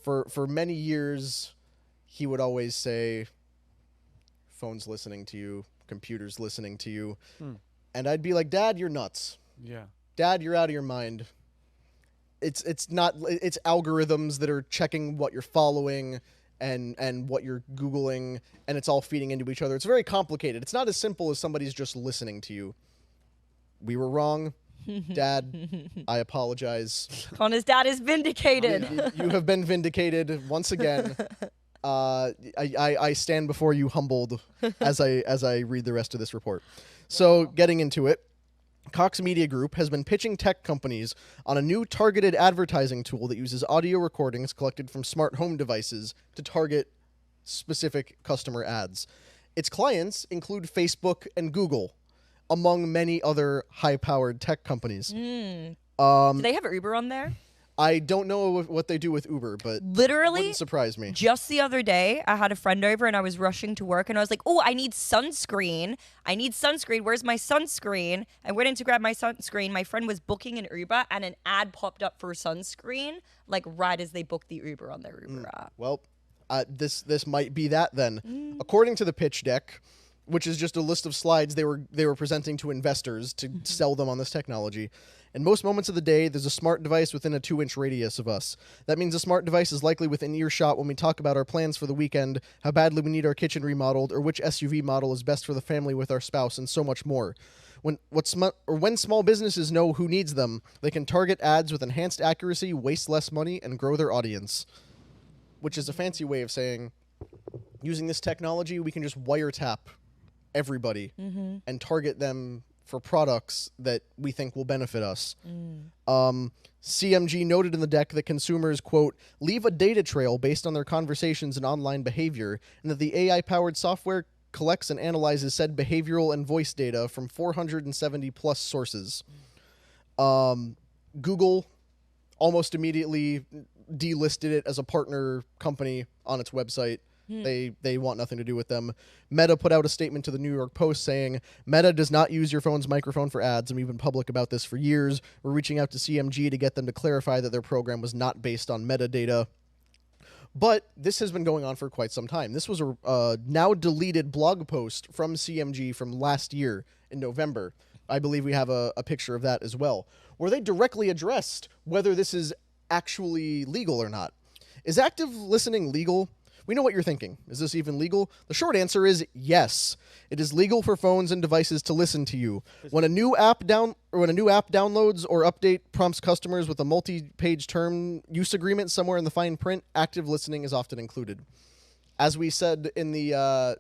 S6: For many years, he would always say, phone's listening to you, computer's listening to you. And I'd be like, Dad, you're nuts.
S1: Yeah.
S6: Dad, you're out of your mind. it's algorithms that are checking what you're following and what you're Googling, and it's all feeding into each other. It's very complicated. It's not as simple as somebody's just listening to you. We were wrong. Dad, I apologize.
S4: Connor's dad is vindicated.
S6: You have been vindicated once again. I stand before you humbled as I read the rest of this report. So, getting into it, Cox Media Group has been pitching tech companies on a new targeted advertising tool that uses audio recordings collected from smart home devices to target specific customer ads. Its clients include Facebook and Google, among many other high-powered tech companies.
S4: Do they have Uber on there?
S6: I don't know what they do with Uber, but
S4: literally
S6: wouldn't surprise me.
S4: Just the other day, I had a friend over and I was rushing to work and I was like, oh, I need sunscreen. Where's my sunscreen? I went in to grab my sunscreen. My friend was booking an Uber and an ad popped up for sunscreen, like right as they booked the Uber on their Uber app.
S6: Well, this might be that then. According to the pitch deck, which is just a list of slides they were presenting to investors to sell them on this technology. In most moments of the day, there's a smart device within a 2-inch radius of us. That means a smart device is likely within earshot when we talk about our plans for the weekend, how badly we need our kitchen remodeled, or which SUV model is best for the family with our spouse, and so much more. When small businesses know who needs them, they can target ads with enhanced accuracy, waste less money, and grow their audience. Which is a fancy way of saying, using this technology, we can just wiretap everybody and target them for products that we think will benefit us. CMG noted in the deck that consumers, quote, leave a data trail based on their conversations and online behavior, and that the AI-powered software collects and analyzes said behavioral and voice data from 470 plus sources. Google almost immediately delisted it as a partner company on its website. They want nothing to do with them. Meta put out a statement to the New York Post saying, Meta does not use your phone's microphone for ads, and we've been public about this for years. We're reaching out to CMG to get them to clarify that their program was not based on metadata. But this has been going on for quite some time. This was a now deleted blog post from CMG from last year in November. I believe we have a picture of that as well, where they directly addressed whether this is actually legal or not. Is active listening legal? We know what you're thinking. Is this even legal? The short answer is yes. It is legal for phones and devices to listen to you. When a new app downloads or update prompts customers with a multi-page term use agreement somewhere in the fine print, active listening is often included. As we said in the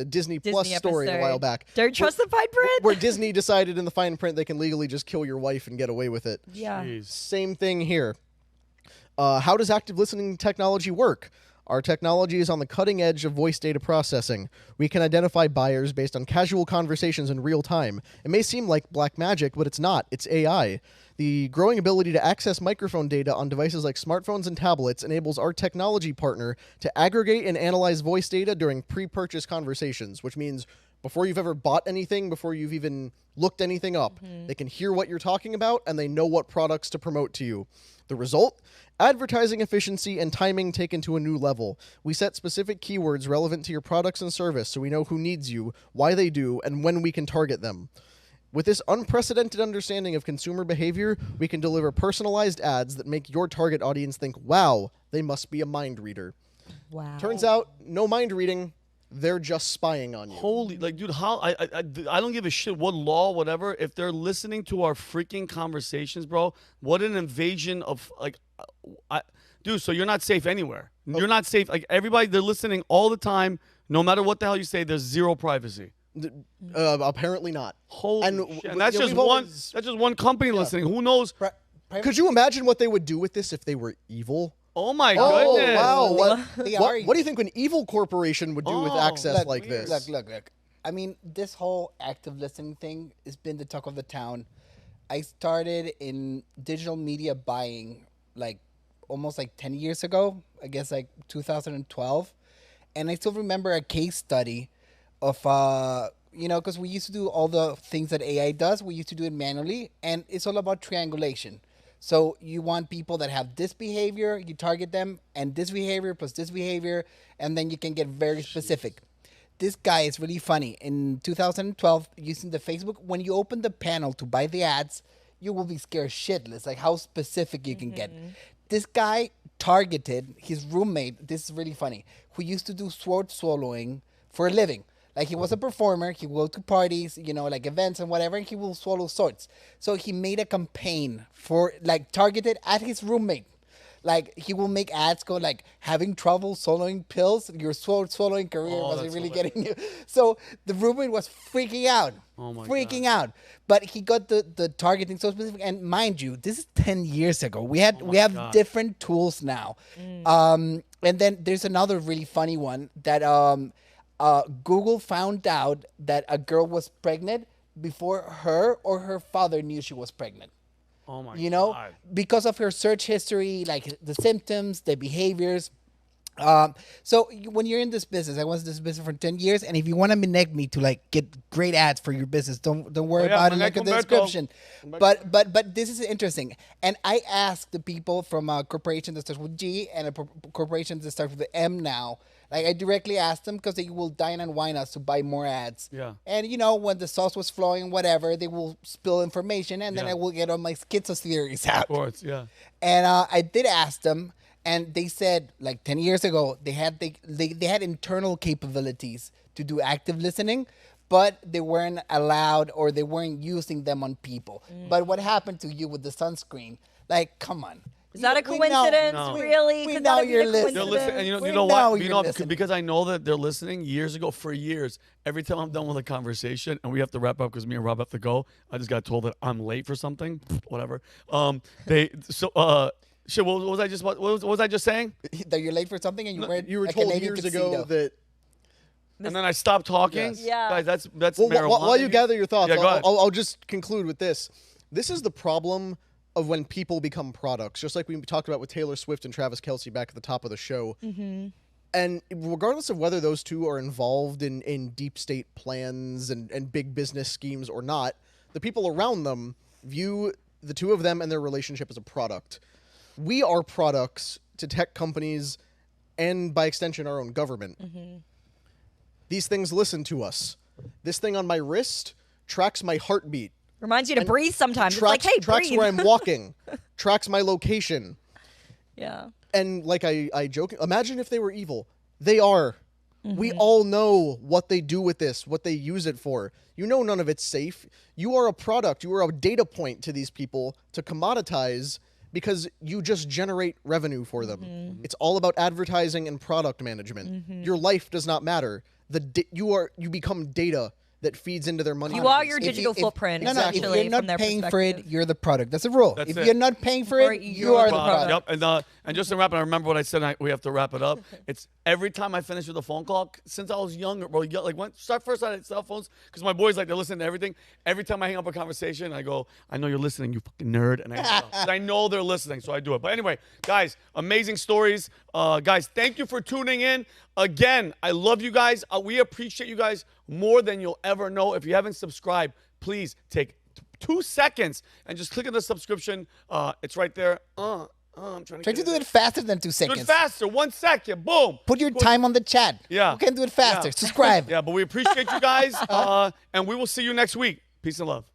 S6: Disney Plus story a while back.
S4: Don't trust the fine print.
S6: Where Disney decided in the fine print they can legally just kill your wife and get away with it.
S4: Yeah.
S1: Jeez.
S6: Same thing here. How does active listening technology work? Our technology is on the cutting edge of voice data processing. We can identify buyers based on casual conversations in real time. It may seem like black magic, but it's not. It's AI. The growing ability to access microphone data on devices like smartphones and tablets enables our technology partner to aggregate and analyze voice data during pre-purchase conversations, which means before you've ever bought anything, before you've even looked anything up, they can hear what you're talking about and they know what products to promote to you. The result? Advertising efficiency and timing taken to a new level. We set specific keywords relevant to your products and service so we know who needs you, why they do, and when we can target them. With this unprecedented understanding of consumer behavior, we can deliver personalized ads that make your target audience think, wow, they must be a mind reader.
S4: Wow.
S6: Turns out, no mind reading. They're just spying on you.
S1: Holy, like, dude, how I don't give a shit what law, whatever. If they're listening to our freaking conversations, bro, what an invasion of, like, dude. So you're not safe anywhere. You're not safe. Like, everybody, they're listening all the time. No matter what the hell you say, there's zero privacy.
S6: Apparently not.
S1: Holy shit. And that's just one. That's just one company listening. Who knows?
S6: Could you imagine what they would do with this if they were evil?
S1: Oh my goodness!
S6: Wow! What do you think an evil corporation would do with access like this?
S3: Look. I mean, this whole active listening thing has been the talk of the town. I started in digital media buying like almost like 10 years ago. I guess like 2012, and I still remember a case study of because we used to do all the things that AI does. We used to do it manually, and it's all about triangulation. So you want people that have this behavior, you target them, and this behavior plus this behavior, and then you can get very specific. This guy is really funny. In 2012, using the Facebook, when you open the panel to buy the ads, you will be scared shitless. Like how specific you can get. This guy targeted his roommate. This is really funny. Who used to do sword swallowing for a living. Like he was a performer. He would go to parties, you know, like events and whatever. And he will swallow swords. So he made a campaign for like targeted at his roommate. Like he will make ads go like having trouble swallowing pills. Your swallowing career wasn't really getting you. So the roommate was freaking out.
S1: Oh my
S3: freaking out. But he got the targeting so specific. And mind you, this is 10 years ago. We have different tools now. And then there's another really funny one that Google found out that a girl was pregnant before her or her father knew she was pregnant.
S1: Oh my
S3: You know,
S1: God.
S3: because of her search history, like the symptoms, the behaviors. So when you're in this business, I was in this business for 10 years, and if you want to connect me to like get great ads for your business, don't worry about it. Look at the description. But this is interesting, and I asked the people from a corporation that starts with G and a corporation that starts with the M now. Like I directly asked them because they will dine and wine us to buy more ads.
S1: Yeah.
S3: And you know when the sauce was flowing, whatever, they will spill information, and then I will get all my schizo theories out.
S1: Of course, yeah.
S3: And I did ask them, and they said like 10 years ago they had internal capabilities to do active listening, but they weren't allowed or they weren't using them on people. But what happened to you with the sunscreen? Like, come on.
S4: Is that a coincidence? Really?
S3: We
S4: Could
S3: know
S4: that be
S3: you're
S4: a
S3: listening.
S1: They're
S4: coincidence?
S1: listening, and
S3: We
S1: you know
S3: know
S1: what?
S3: you're
S1: You know,
S3: listening.
S1: because I know that they're listening years ago, for years. Every time I'm done with a conversation, and we have to wrap up because me and Rob have to go. I just got told that I'm late for something. Whatever. Shit. What was I just? What was I just saying?
S3: That you're late for something, and
S6: You were told years ago that.
S1: And then I stopped talking.
S6: Yes.
S4: Yeah.
S1: Guys, that's
S6: Well,
S1: marijuana.
S6: while you gather your thoughts,
S1: Yeah, go ahead.
S6: I'll just conclude with this. This is the problem of when people become products, just like we talked about with Taylor Swift and Travis Kelce back at the top of the show. And regardless of whether those two are involved in deep state plans and big business schemes or not, the people around them view the two of them and their relationship as a product. We are products to tech companies and, by extension, our own government. These things listen to us. This thing on my wrist tracks my heartbeat.
S4: Reminds you to breathe sometimes.
S6: Tracks,
S4: it's like, hey,
S6: tracks
S4: breathe.
S6: where I'm walking. Tracks my location.
S4: Yeah.
S6: And like I joke, imagine if they were evil. They are. We all know what they do with this, what they use it for. You know none of it's safe. You are a product. You are a data point to these people to commoditize because you just generate revenue for them. It's all about advertising and product management. Your life does not matter. You become data that feeds into their money.
S4: You are your digital footprint.
S3: No,
S4: actually,
S3: if you're
S4: from
S3: not
S4: their
S3: paying for
S4: perspective.
S3: it, you're the product. That's a rule.
S1: That's
S3: if
S1: it.
S3: you're not paying for
S4: Or
S3: it, you
S4: you're
S3: are
S4: the
S3: the
S4: product.
S3: product.
S1: Yep. And just to wrap it, I remember what I said. We have to wrap it up. It's every time I finish with a phone call, since I was younger, bro. Like when first I had cell phones, because my boys they're listening to everything. Every time I hang up a conversation, I go, I know you're listening, you fucking nerd, and I know they're listening, so I do it. But anyway, guys, amazing stories. Guys, thank you for tuning in. Again, I love you guys. We appreciate you guys more than you'll ever know. If you haven't subscribed, please take 2 seconds and just click on the subscription. It's right there. I'm trying
S3: Try to do it faster than 2
S1: Do
S3: seconds.
S1: it faster. 1 second. Boom.
S3: Put your time on the chat.
S1: Yeah.
S3: You can do it faster. Subscribe.
S1: Yeah, but we appreciate you guys. And we will see you next week. Peace and love.